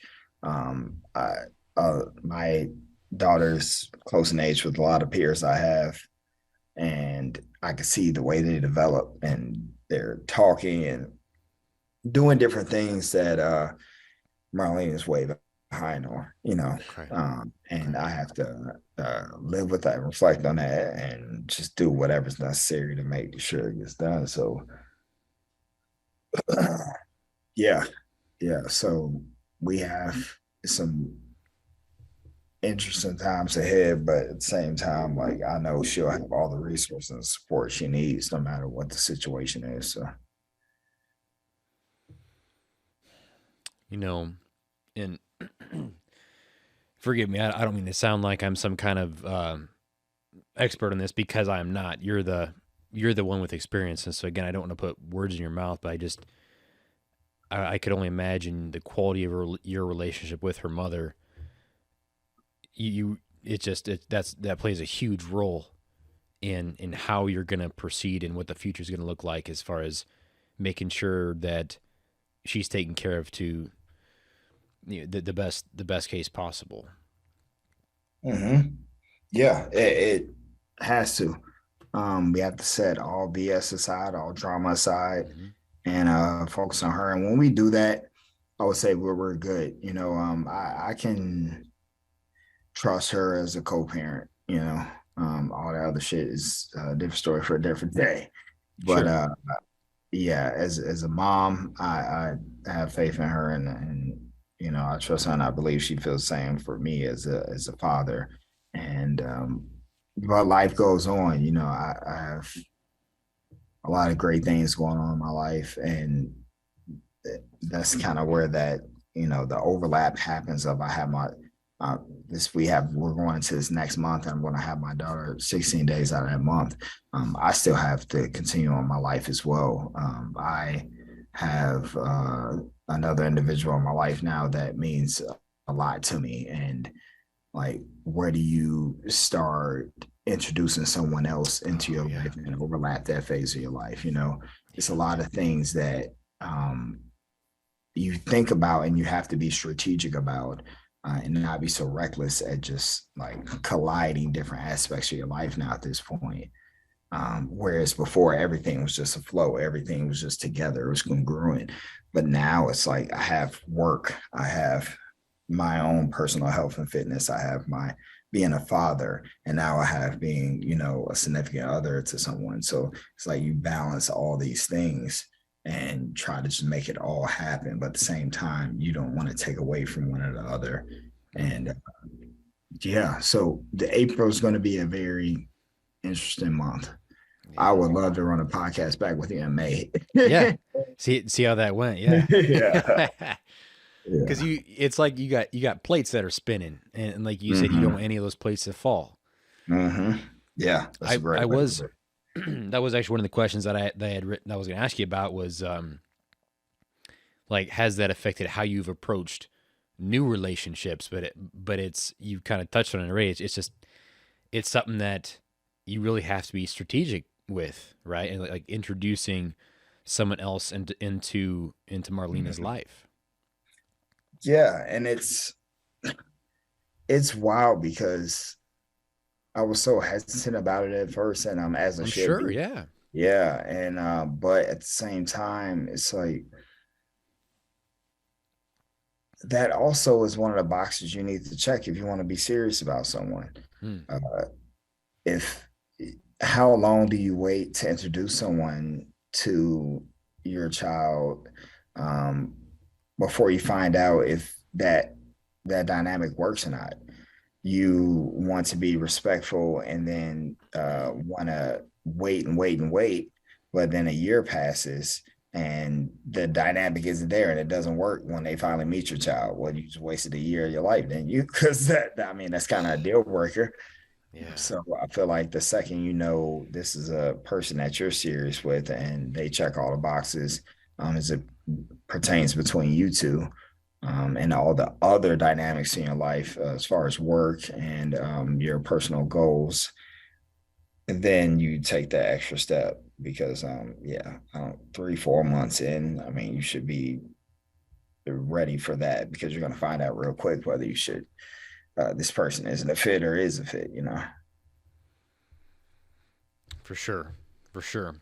My daughter's close in age with a lot of peers I have, and I can see the way they develop, and they're talking and doing different things that Marlene is way behind on. Okay. And Okay. I have to live with that, reflect on that, and just do whatever's necessary to make sure it gets done. So, yeah, yeah. So we have some interesting times ahead, but at the same time, like I know she'll have all the resources and support she needs, no matter what the situation is. So, You know, and forgive me, I don't mean to sound like I'm some kind of expert on this because I am not. You're the one with experience, and so again, I don't want to put words in your mouth, but I could only imagine the quality of your relationship with her mother. You it just that plays a huge role in how you're gonna proceed and what the future is gonna look like as far as making sure that she's taken care of to the best case possible. mm-hmm. Yeah, it has to. We have to set all BS aside, all drama aside, Mm-hmm. and focus on her. And when we do that, I would say we're good. I can trust her as a co-parent. All that other shit is a different story for a different day. But Sure. yeah, as a mom, I have faith in her, and I trust her, and I believe she feels the same for me as a father. And but life goes on. I have a lot of great things going on in my life, and that's kind of where that the overlap happens. Of I have my uh, we're going into this next month, and I'm going to have my daughter 16 days out of that month. I still have to continue on my life as well. I have another individual in my life now that means a lot to me, and like, where do you start introducing someone else into your life and overlap that phase of your life? It's a lot of things that um, you think about and you have to be strategic about, and not be so reckless at just like colliding different aspects of your life now at this point. Whereas before, everything was just a flow, everything was just together, it was congruent. But now it's like I have work, I have my own personal health and fitness, I have my being a father, and now I have being, a significant other to someone. So it's like you balance all these things and try to just make it all happen. But at the same time, you don't want to take away from one or the other. And yeah, so the April is going to be a very interesting month. I would love to run a podcast back with you in May. Yeah. See how that went. Yeah. Yeah. Cause Yeah. it's like you got plates that are spinning, and like you said, you don't Mm-hmm. want any of those plates to fall. Mm-hmm. Yeah. That's a I great way to was put it. that was actually one of the questions that I had written. I was going to ask you about was like, has that affected how you've approached new relationships? But it's, you kind of touched on it already. It's just, it's something that you really have to be strategic with, right? And like introducing someone else into Marlena's Mhm. life. Yeah. And it's wild because I was so hesitant about it at first, and as I I'm should sure, be. yeah. Yeah. And but at the same time, it's like that also is one of the boxes you need to check if you want to be serious about someone. Hmm. Uh, if How long do you wait to introduce someone to your child, um, before you find out if that dynamic works or not? You want to be respectful, and then want to wait and wait and wait, but then a year passes and the dynamic isn't there and it doesn't work when they finally meet your child. Well, you just wasted a year of your life, then you because I mean, that's kind of a deal breaker. Yeah. So I feel like the second this is a person that you're serious with and they check all the boxes, as it pertains between you two, and all the other dynamics in your life, as far as work and your personal goals, and then you take that extra step because, yeah, 3 4 months in, I mean, you should be ready for that because you're going to find out real quick whether you should this person isn't a fit or is a fit. For sure. For sure.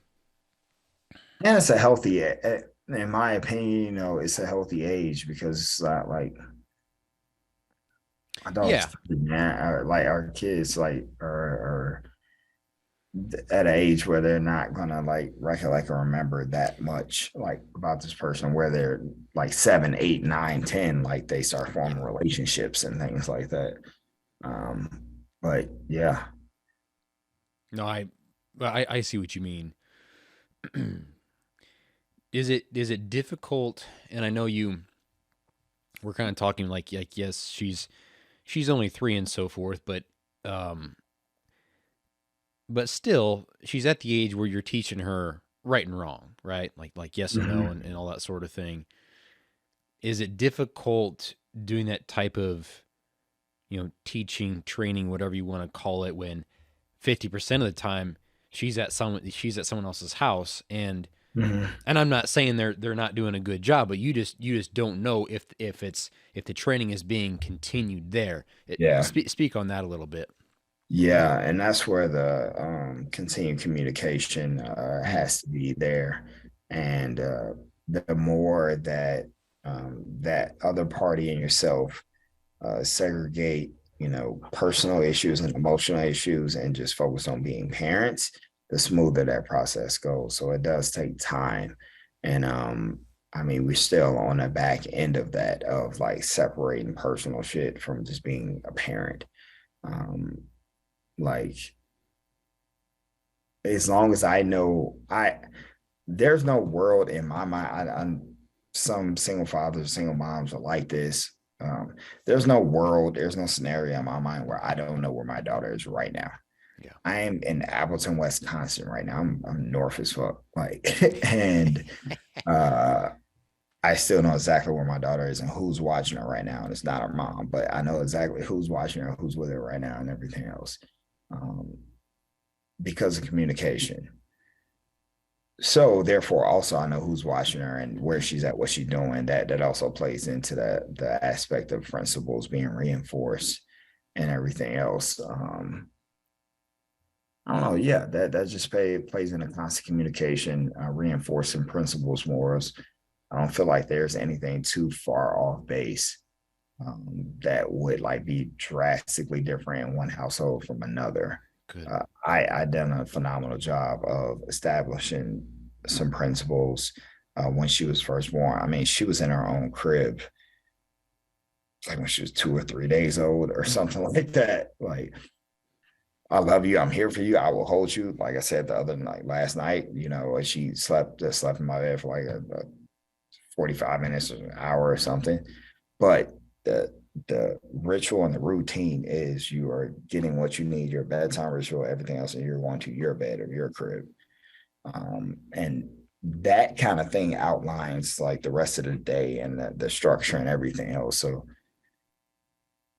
And it's a healthy, in my opinion, it's a healthy age because it's not like my dog's Yeah. 30, man. Like our kids, like are at an age where they're not gonna like recollect or remember that much like about this person. Where they're like 7, 8, 9, 10, like they start Yeah. forming relationships and things like that. But yeah. No, I see what you mean. Is it difficult? And I know you we're kind of talking like yes, she's only 3 and so forth, um but still she's at the age where you're teaching her right and wrong, right? Like yes and no, Mhm. and all that sort of thing. Is it difficult doing that type of, teaching, training, whatever you want to call it, when 50% of the time she's at someone else's house, Mhm. and I'm not saying they're not doing a good job, but you just don't know if the training is being continued there. Yeah. Speak on that a little bit. Yeah, and that's where the continued communication Mm, has to be there, and the more that that other party and yourself segregate, personal issues and emotional issues, and just focus on being parents, the smoother that process goes. So it does take time, and I mean, we're still on the back end of that, of like separating personal shit from just being a parent. Um, like as long as I know, there's no world in my mind. I'm some single fathers, single moms are like this. Um, there's no world, there's no scenario in my mind where I don't know where my daughter is right now. Yeah. I am in Appleton, Wisconsin right now. I'm north as fuck. Like and uh I still know exactly where my daughter is and who's watching her right now. And it's not her mom, but I know exactly who's watching her, who's with her right now, and everything else. Um, because of communication. So therefore, also I know who's watching her and where she's at, what she's doing. That also plays into the aspect of principles being reinforced and everything else. I don't know. Yeah, that just plays in a constant communication, reinforcing principles, morals. I don't feel like there's anything too far off base that would like be drastically different in one household from another. Good. I done a phenomenal job of establishing some principles when she was first born. I mean, she was in her own crib like when she was 2 or 3 days old or something like that. Like, I love you. I'm here for you. I will hold you. Like I said the other night, last night, she slept in my bed for like a 45 minutes or an hour or something. But the ritual and the routine is you are getting what you need, your bedtime ritual, everything else, and you're going to your bed or your crib. And that kind of thing outlines like the rest of the day and the structure and everything else. So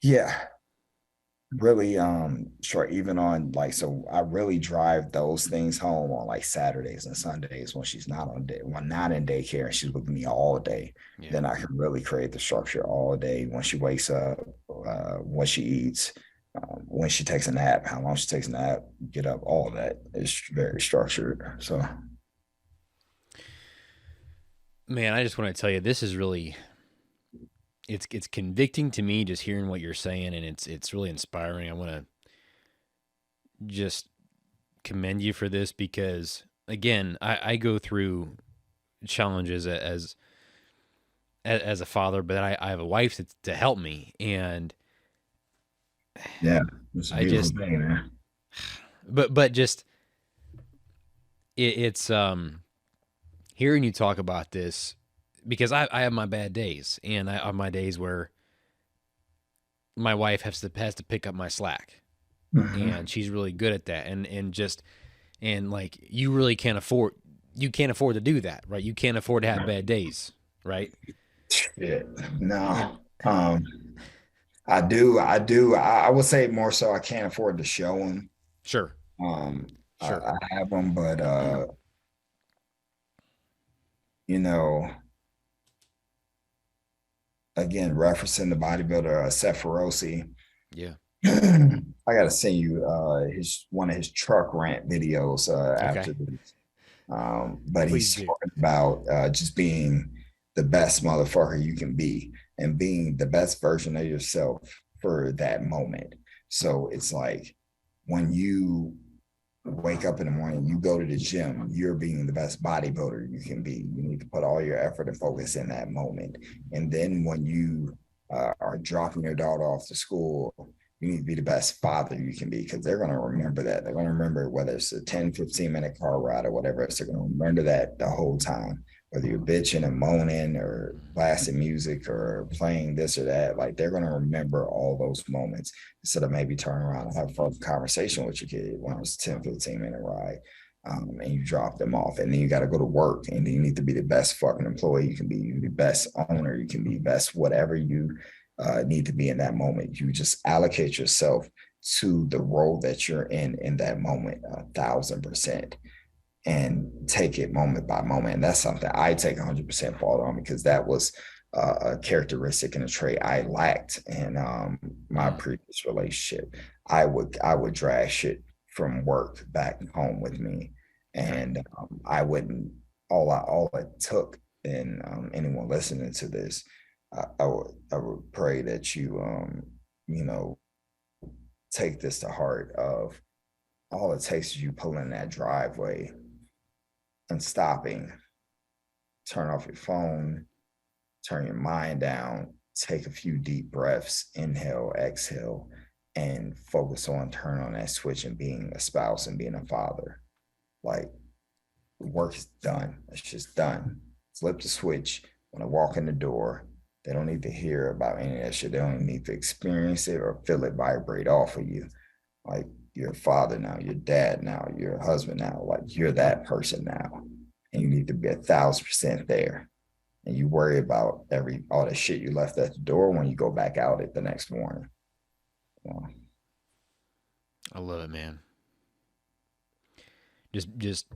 yeah, really sure, even on like, so I really drive those things home on like Saturdays and Sundays when she's not on day when not in daycare and she's with me all day. Yeah. Then I can really create the structure all day when she wakes up, what she eats, when she takes a nap, how long she takes a nap, get up, all of that is very structured. So Man, I just want to tell you, this is really it's convicting to me just hearing what you're saying, and it's really inspiring. I want to just commend you for this because again, I go through challenges as a father, but I have a wife to help me, and yeah, it's a I beautiful just thing, man. but just it's hearing you talk about this because I have my bad days, and I have my days where my wife has to pick up my slack, Mhm. and she's really good at that, and like you can't afford to do that, right? You can't afford to have bad days, right? Yeah, And no. I would say more so I can't afford to show them. sure, Um, sure, I have them, but you know, again, referencing the bodybuilder Seth Rousey, yeah, I gotta send you his one of his truck rant videos okay, after this. But please he's do. talking about just being the best motherfucker you can be and being the best version of yourself for that moment. So it's like when you wake up in the morning, you go to the gym, you're being the best bodybuilder you can be. You need to put all your effort and focus in that moment. And then when you are dropping your daughter off to school, you need to be the best father you can be because they're going to remember that. They're going to remember whether it's a 10, 15-minute car ride or whatever else, they're going to remember that the whole time. Whether you're bitching and moaning or blasting music or playing this or that, like they're going to remember all those moments instead of maybe turn around and have a fun conversation with your kid when it's a 10, 15-minute ride. And you drop them off, and then you got to go to work, and then you need to be the best fucking employee you can be, you can be best owner, you can be best whatever you need to be in that moment. You just allocate yourself to the role that you're in that moment, 1,000%, and take it moment by moment. And that's something I take 100% fault on because that was a characteristic and a trait I lacked in my Mm, previous relationship. I would drag shit from work back home with me, okay, and I wouldn't. All it took, and anyone listening to this, I would pray that you know take this to heart. Of all it takes is you pulling that driveway and stopping, turn off your phone, turn your mind down, take a few deep breaths, inhale, exhale, and focus on turn on that switch and being a spouse and being a father. Like, work is done. It's just done. Flip the switch. When I walk in the door, they don't need to hear about any of that shit. They don't need to experience it or feel it vibrate off of you. Like, you're a father now, you're a dad now, you're a husband now. Like, you're that person now. And you need to be 1,000% there. And you worry about all the shit you left at the door when you go back out it the next morning. So, I love it, man. Just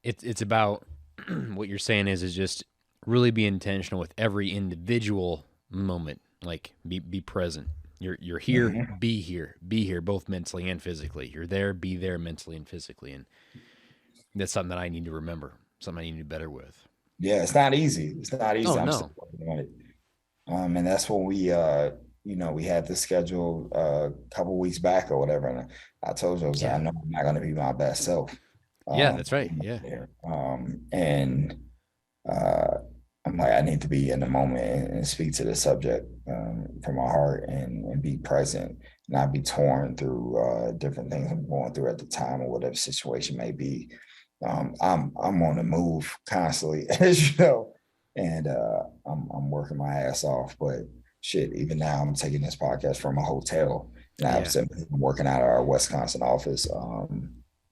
it's about what you're saying is just really be intentional with every individual moment. Like, be present. You're here, mm-hmm. be here, both mentally and physically. You're there, be there mentally and physically, and that's something that I need to remember. Something I need to do better with. Yeah, it's not easy. It's not easy. Oh I'm no. still working on it. And that's when we had this schedule a couple weeks back or whatever. And I told you, I know I'm not going to be my best self. Yeah, that's right. Yeah. And I'm like, I need to be in the moment and speak to the subject from my heart and be present, not be torn through different things I'm going through at the time or whatever situation may be. I'm on the move constantly, as you know, and I'm working my ass off. But shit, even now I'm taking this podcast from a hotel, and I'm working out of our Wisconsin office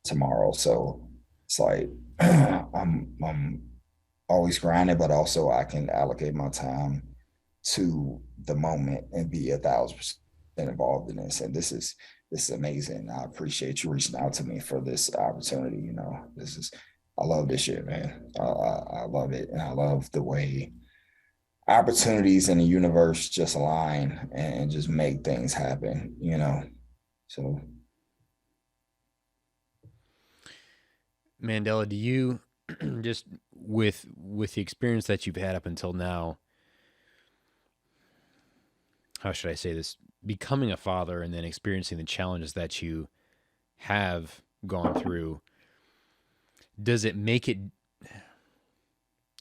tomorrow. So it's like I'm always grinding, but also I can allocate my time to the moment and be 1,000% involved in this. And this is amazing. I appreciate you reaching out to me for this opportunity. You know, I love this shit, man. I love it. And I love the way opportunities in the universe just align and just make things happen, you know? So. Mandela, do you just with the experience that you've had up until now, how should I say this? Becoming a father and then experiencing the challenges that you have gone through, does it make it,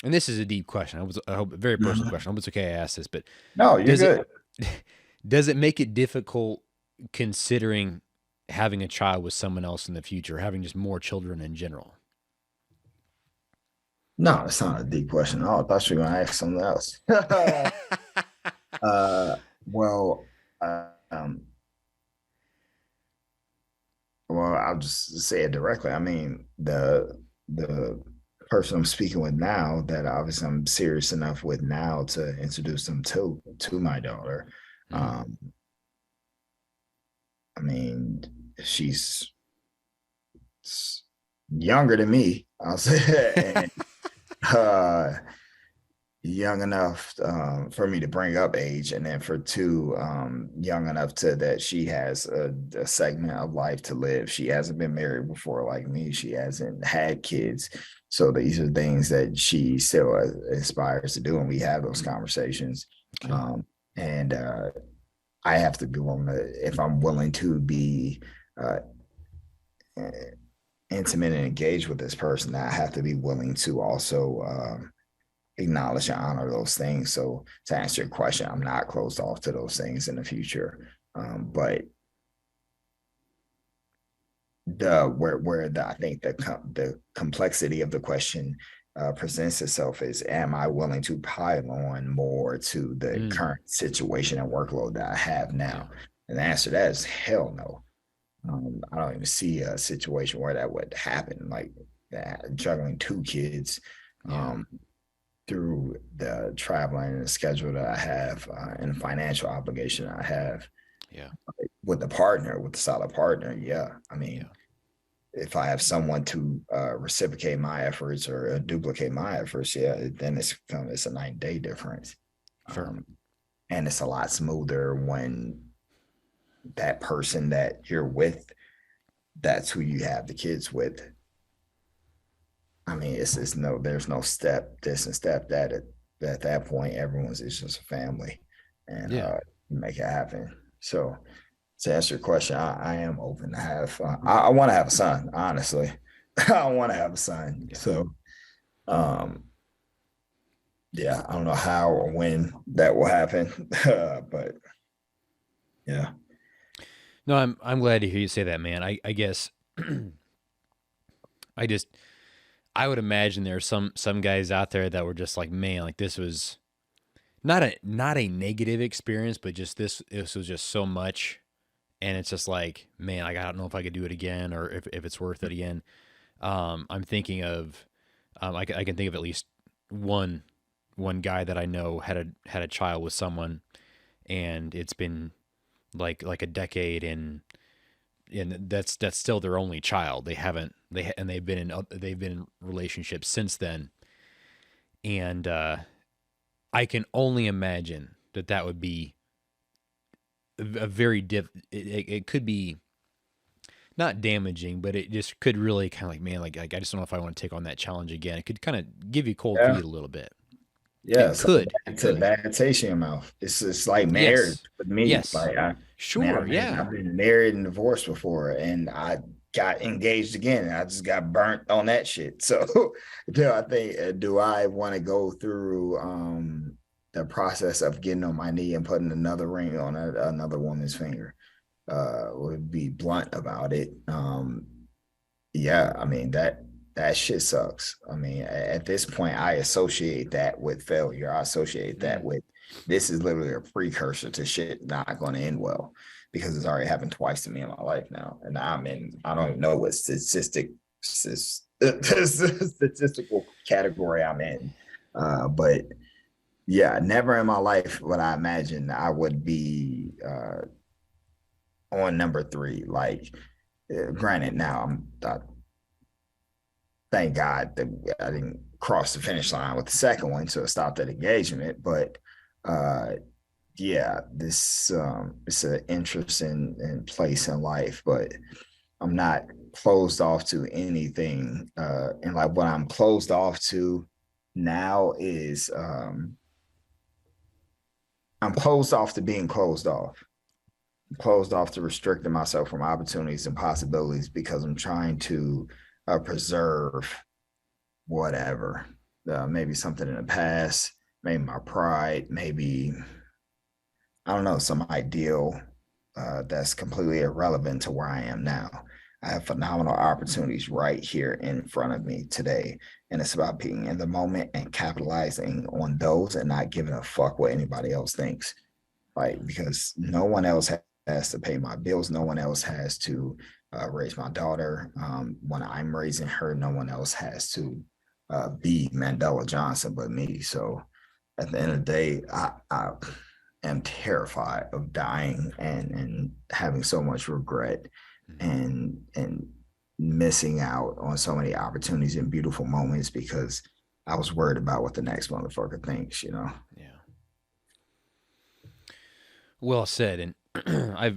and this is a deep question, I hope a very personal question, I hope it's okay I ask this, but No, you're good. Does it make it difficult considering having a child with someone else in the future, having just more children in general? No, it's not a deep question. Oh, I thought you were gonna ask something else. Well, well, I'll just say it directly. I mean, the person I'm speaking with now, that obviously I'm serious enough with now to introduce them to my daughter. I mean, she's younger than me, I'll say, and, young enough for me to bring up age, and then for two, young enough to that she has a segment of life to live. She hasn't been married before like me. She hasn't had kids. So these are things that she still aspires to do, and we have those conversations. Okay. And I have to be willing to, if I'm willing to be intimate and engaged with this person, I have to be willing to also acknowledge and honor those things. So to answer your question, I'm not closed off to those things in the future. But I think the complexity of the question presents itself is, am I willing to pile on more to the current situation and workload that I have now? And the answer to that is hell no. I don't even see a situation where that would happen, like that, juggling two kids through the traveling and the schedule that I have and the financial obligation I have with the solid partner. I mean, if I have someone to reciprocate my efforts or duplicate my efforts, then it's a night and day difference. Sure. And it's a lot smoother when that person that you're with, that's who you have the kids with. I mean, there's no step this and step that. At that point, everyone's is just a family, and make it happen. So to answer your question, I am open to have. I want to have a son, honestly. I want to have a son. So, I don't know how or when that will happen, but yeah. No, I'm glad to hear you say that, man. I guess I would imagine there are some guys out there that were just like, man, like this was not a negative experience, but just this was just so much. And it's just like, man, like, I don't know if I could do it again or if it's worth it again. I'm thinking of, I can think of at least one guy that I know had a child with someone, and it's been like a decade, and that's still their only child. They've been in relationships since then, and I can only imagine that would be a very it could be not damaging, but it just could really kind of like, man, like I just don't know if I want to take on that challenge again. It could kind of give you cold feet a little bit. Yeah, It could. it's a bad taste in your mouth. It's like marriage Yes. with me. Yes. Like Sure. Yeah. I've been married and divorced before, and I got engaged again. I just got burnt on that shit. So, do I want to go through the process of getting on my knee and putting another ring on another woman's finger? Would be blunt about it. Yeah, I mean that shit sucks. I mean, at this point, I associate that with failure. I associate that with this is literally a precursor to shit not going to end well, because it's already happened twice to me in my life now, and I don't even know what statistical category I'm in. But yeah, never in my life would I imagine I would be on number 3. Like, granted, now thank God that I didn't cross the finish line with the second one, so it stopped that engagement. But yeah, this it's an interesting place in life, but I'm not closed off to anything. And like what I'm closed off to now is I'm closed off to being closed off. I'm closed off to restricting myself from opportunities and possibilities because I'm trying to preserve whatever, maybe something in the past, maybe my pride, maybe, I don't know, some ideal that's completely irrelevant to where I am now. I have phenomenal opportunities right here in front of me today. And it's about being in the moment and capitalizing on those and not giving a fuck what anybody else thinks. Like, because no one else has to pay my bills. No one else has to raise my daughter. When I'm raising her, no one else has to be Mandela Johnson but me. So at the end of the day, I am terrified of dying and having so much regret and missing out on so many opportunities and beautiful moments because I was worried about what the next motherfucker thinks, you know? Yeah. Well said. And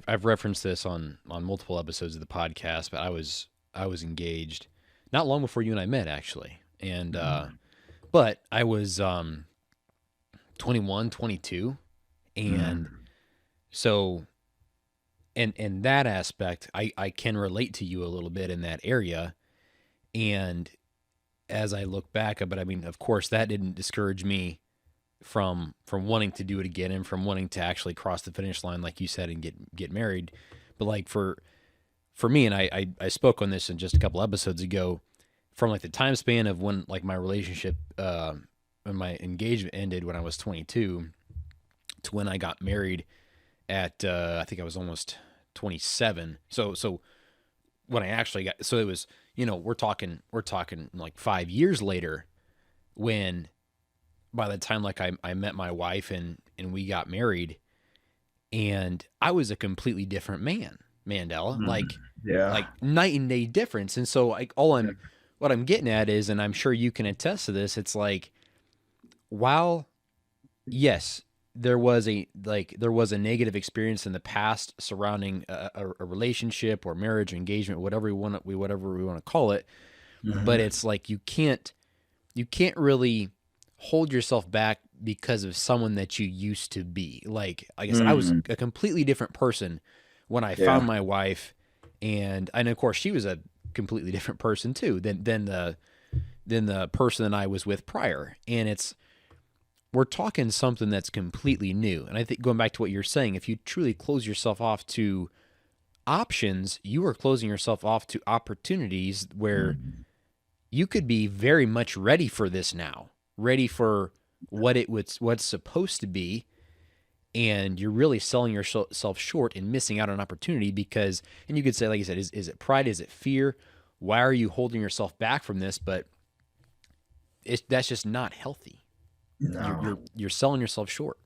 I've referenced this on multiple episodes of the podcast, but I was engaged not long before you and I met, actually. And but I was 21, 22, and so in that aspect, I can relate to you a little bit in that area. And as I look back, but I mean, of course, that didn't discourage me from wanting to do it again and from wanting to actually cross the finish line, like you said, and get married. But like for me, and I spoke on this in just a couple episodes ago, from like the time span of when like my relationship and my engagement ended when I was 22 to when I got married at I think I was almost 27. So when I actually got, so it was, you know, we're talking like 5 years later when by the time like I met my wife and we got married, and I was a completely different man, Mandela, like night and day difference. And so like what I'm getting at is, and I'm sure you can attest to this, it's like, while yes, there was a negative experience in the past surrounding a relationship or marriage or engagement, whatever we want to call it. But it's like, you can't really hold yourself back because of someone that you used to be. Like, I guess I was a completely different person when I found my wife, and of course she was a completely different person too than the person that I was with prior. And we're talking something that's completely new. And I think, going back to what you're saying, if you truly close yourself off to options, you are closing yourself off to opportunities where you could be very much ready for this now, ready for what's supposed to be, and you're really selling yourself short and missing out on opportunity because, and you could say, like you said, is it pride? Is it fear? Why are you holding yourself back from this? But that's just not healthy. No. You're selling yourself short.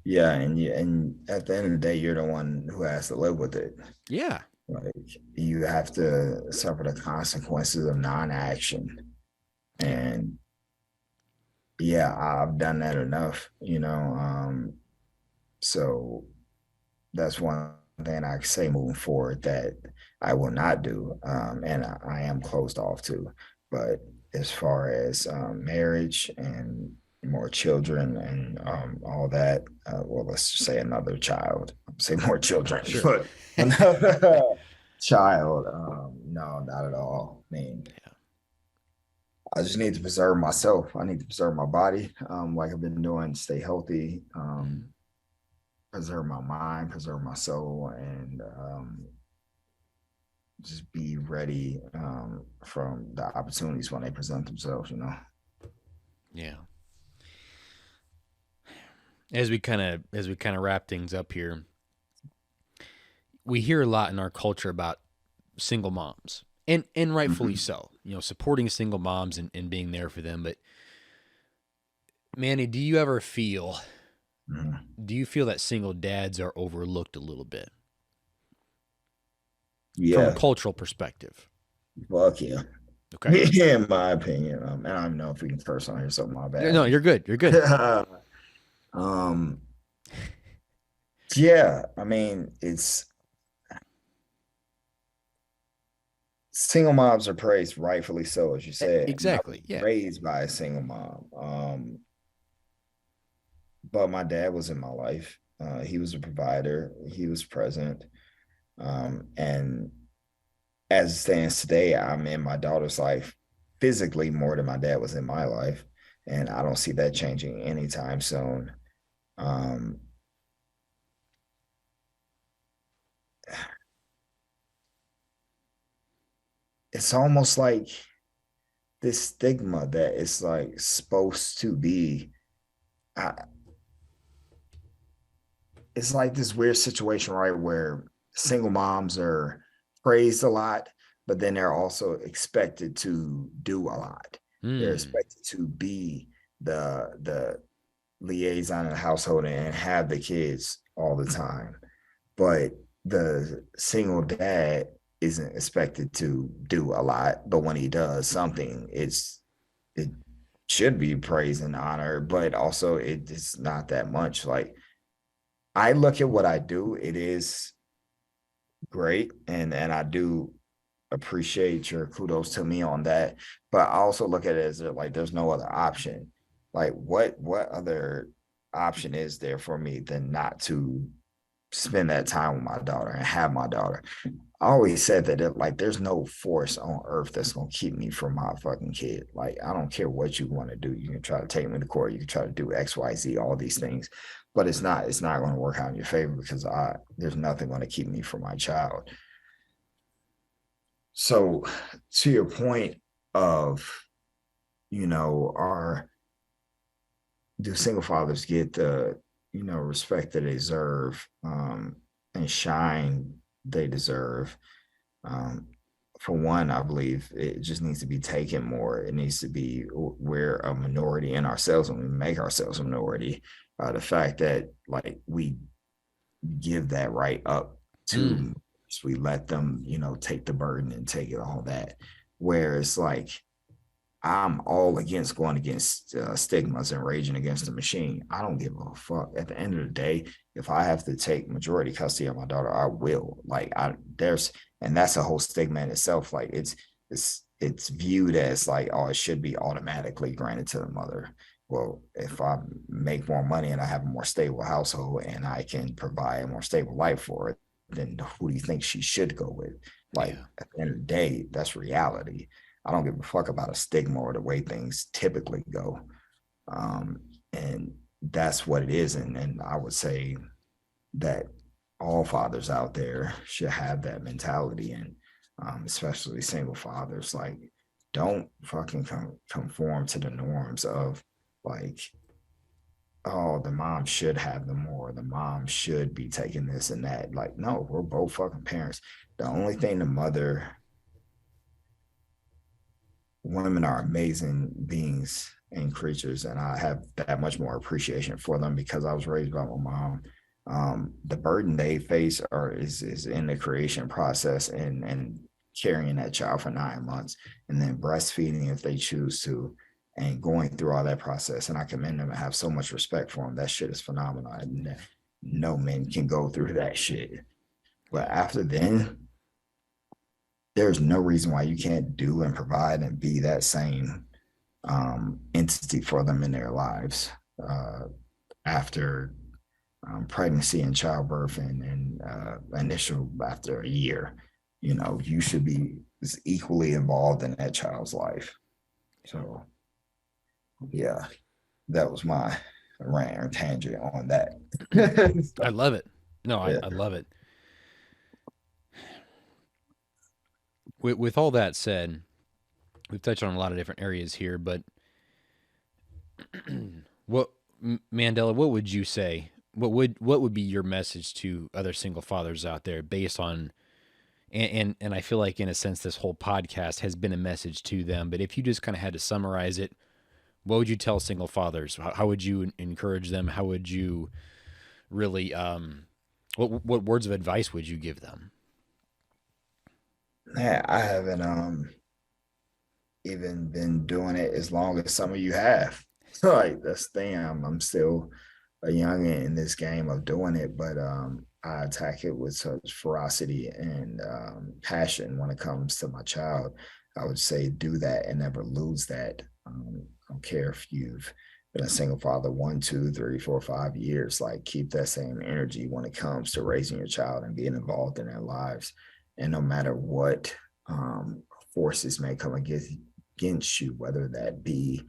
Yeah, and at the end of the day, you're the one who has to live with it. Yeah. Like you have to suffer the consequences of non-action. Yeah. And yeah, I've done that enough, so that's one thing I say moving forward that I will not do. And I am closed off to. But as far as marriage and more children and all that, well, let's just say another child. Say more children, Sure. but another child, no, not at all. I mean, Yeah. I just need to preserve myself. I need to preserve my body, like I've been doing, stay healthy, preserve my mind, preserve my soul, and just be ready from the opportunities when they present themselves. Yeah. As we kind of wrap things up here, we hear a lot in our culture about single moms, and rightfully Mhm. so. Supporting single moms and being there for them. But Manny, Mhm. do you feel that single dads are overlooked a little bit from a Yeah, cultural perspective? fuck yeah. Okay. In my opinion, and I don't know if we can curse on here, so my No, bad. you're good. You're good. um, yeah, I mean, it's single moms are praised, rightfully so, as you said. And I was Exactly. Yeah. raised by a single mom. But my dad was in my life. He was a provider. He was present. And as it stands today, I'm in my daughter's life physically more than my dad was in my life. And I don't see that changing anytime soon. Um, it's almost like this stigma that it's like supposed to be. I, it's like this weird situation, right, where single moms are praised a lot, but then they're also expected to do a lot. They're Hmm. expected to be the liaison in the household and have the kids all the time. But the single dad isn't expected to do a lot, but when he does something, it should be praised and honored, but also it's not that much. Like I look at what I do, it is great, and I do appreciate your kudos to me on that. But I also look at it as like there's no other option. Like what other option is there for me than not to spend that time with my daughter and have my daughter? I always said that like there's no force on earth that's gonna keep me from my fucking kid. Like I don't care what you want to do. You can try to take me to court. You can try to do X, Y, Z, all these things, but it's not going to work out in your favor because there's nothing going to keep me from my child. So to your point of are do single fathers get the respect that they deserve and shine they deserve? Um, for one, I believe it just needs to be taken more. It needs to be we're a minority in ourselves and we make ourselves a minority. The fact that like we give that right up Hmm. to we let them, take the burden and take it all that. Whereas like I'm all against going against stigmas and raging against the machine. I don't give a fuck. At the end of the day, if I have to take majority custody of my daughter, I will. Like and that's a whole stigma in itself. Like it's viewed as like, oh, it should be automatically granted to the mother. Well, if I make more money and I have a more stable household and I can provide a more stable life for it, then who do you think she should go with? Like Yeah. at the end of the day, that's reality. I don't give a fuck about a stigma or the way things typically go. Um, and that's what it is. And I would say that all fathers out there should have that mentality, and especially single fathers. Like don't fucking conform to the norms of like, oh, the mom should have the more, the mom should be taking this and that. Like, no, we're both fucking parents. The only thing the mother, women are amazing beings and creatures, and I have that much more appreciation for them because I was raised by my mom. The burden they face is in the creation process and carrying that child for 9 months and then breastfeeding if they choose to and going through all that process. And I commend them and have so much respect for them. That shit is phenomenal. And no men can go through that shit. But after then, there's no reason why you can't do and provide and be that same entity for them in their lives after pregnancy and childbirth and initial after a year. You know, you should be equally involved in that child's life. So, yeah, that was my rant or tangent on that. I love it. No, Yeah. I love it. With all that said, we've touched on a lot of different areas here, but what Mandela, what would you say? What would be your message to other single fathers out there based on and I feel like in a sense this whole podcast has been a message to them, but if you just kind of had to summarize it, what would you tell single fathers? How would you encourage them? How would you really what words of advice would you give them? Yeah, I haven't even been doing it as long as some of you have. Like that's the thing. I'm still a youngin in this game of doing it, but I attack it with such ferocity and passion when it comes to my child. I would say do that and never lose that. I don't care if you've been a single father 1, 2, 3, 4, 5 years. Like keep that same energy when it comes to raising your child and being involved in their lives. And no matter what forces may come against you, whether that be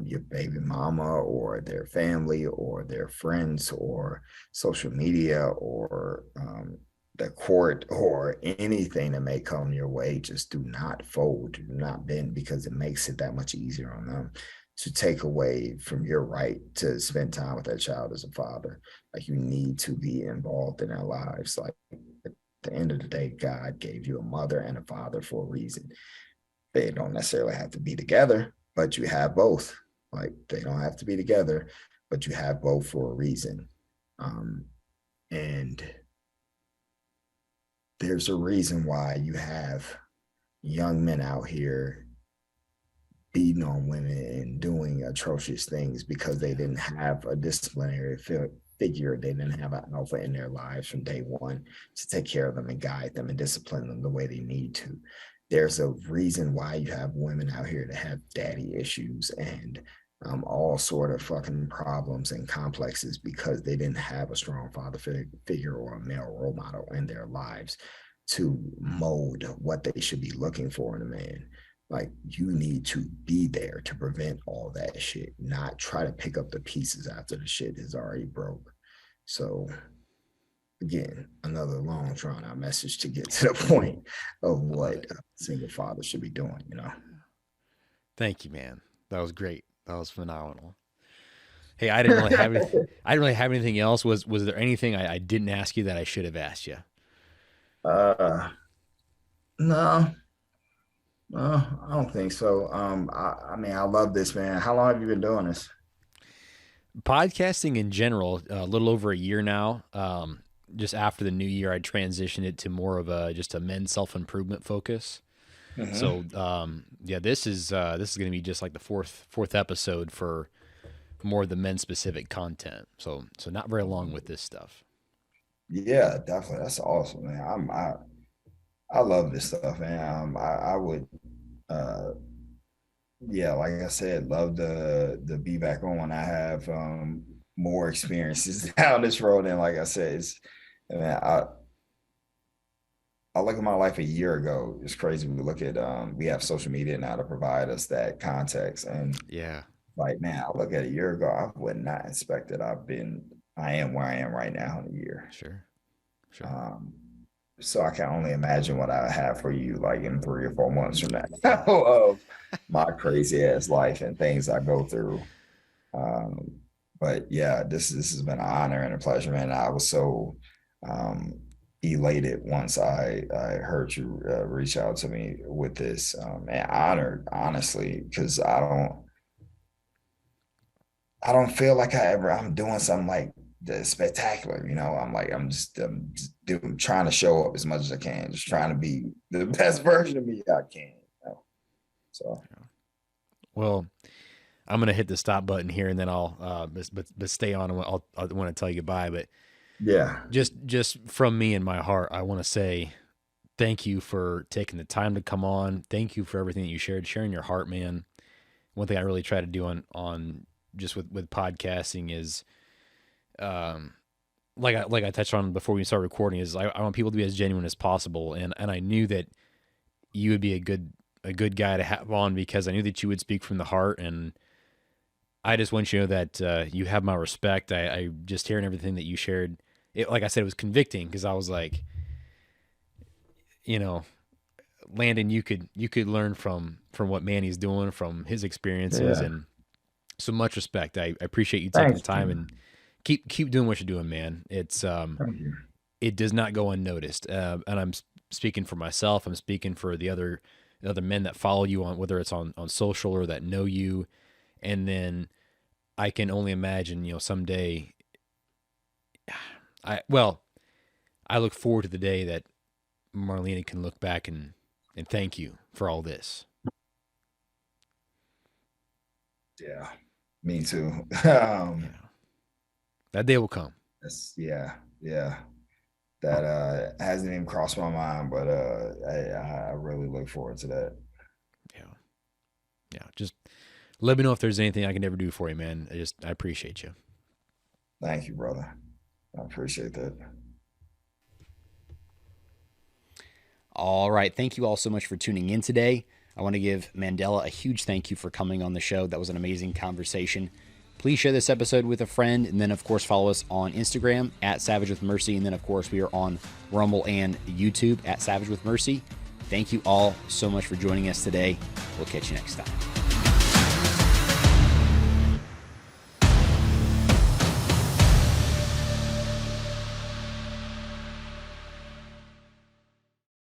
your baby mama or their family or their friends or social media or the court or anything that may come your way, just do not fold, do not bend, because it makes it that much easier on them to take away from your right to spend time with that child as a father. Like you need to be involved in their lives. Like at the end of the day, God gave you a mother and a father for a reason. They don't necessarily have to be together, but you have both. Like they don't have to be together, but you have both for a reason. And there's a reason why you have young men out here beating on women and doing atrocious things because they didn't have a disciplinary figure. They didn't have an alpha in their lives from day one to take care of them and guide them and discipline them the way they need to. There's a reason why you have women out here that have daddy issues and all sort of fucking problems and complexes because they didn't have a strong father figure or a male role model in their lives to mold what they should be looking for in a man. Like you need to be there to prevent all that shit, not try to pick up the pieces after the shit is already broke. So again, another long drawn out message to get to the point of what a single father should be doing, you know. Thank you, man. That was great. That was phenomenal. Hey, I didn't really have anything. I didn't really have anything else. Was there anything I didn't ask you that I should have asked you? uh no, no, I don't think so. I mean, I love this, man. How long have you been doing this? Podcasting in general, a little over a year now. Just after the new year, I transitioned it to more of a just a men's self improvement focus. Mm-hmm. So yeah, this is going to be just like the fourth episode for more of the men specific content. So not very long with this stuff. Yeah, definitely. That's awesome, man. I love this stuff, man. I would uh yeah, like I said, love to be back on when I have more experiences down this road. And like I said, it's man, I look at my life a year ago. It's crazy. We look at we have social media now to provide us that context. And Yeah, like, man, I look at a year ago, I would not expect that I am where I am right now in a year. sure, sure. Um, So I can only imagine what I have for you like in 3 or 4 months from now of my crazy ass life and things I go through. Um, but yeah, this has been an honor and a pleasure, man. I was so um, elated once I heard you reach out to me with this, and honored, honestly, because I don't feel like I'm doing something like spectacular. I'm just trying to show up as much as I can, just trying to be the best version of me I can. So Well, I'm gonna hit the stop button here, and then I'll but stay on. And I want to tell you goodbye, but yeah, just from me and my heart, I want to say thank you for taking the time to come on. Thank you for everything that you sharing your heart, man. One thing I really try to do on just with podcasting is um like I touched on before we start recording is I want people to be as genuine as possible, and I knew that you would be a good guy to have on because I knew that you would speak from the heart, and I just want you to know that you have my respect. I just hearing everything that you shared. It, like I said, it was convicting because I was like, you know, Landon, you could learn from what Manny's doing, from his experiences, yeah. and so much respect. I appreciate you taking the Thanks, time and man. keep doing what you're doing, man. Thank you. It does not go unnoticed, and I'm speaking for myself. I'm speaking for the other men that follow you on whether it's on social or that know you, and then I can only imagine, someday. I look forward to the day that Marlena can look back and thank you for all this. Yeah, me too. Yeah, that day will come. Yeah, yeah. That hasn't even crossed my mind, but I really look forward to that. Yeah, yeah. Just let me know if there's anything I can ever do for you, man. I appreciate you. Thank you, brother. I appreciate that. All right. Thank you all so much for tuning in today. I want to give Mandela a huge thank you for coming on the show. That was an amazing conversation. Please share this episode with a friend. And then, of course, follow us on Instagram at Savage with Mercy. And then, of course, we are on Rumble and YouTube at Savage with Mercy. Thank you all so much for joining us today. We'll catch you next time.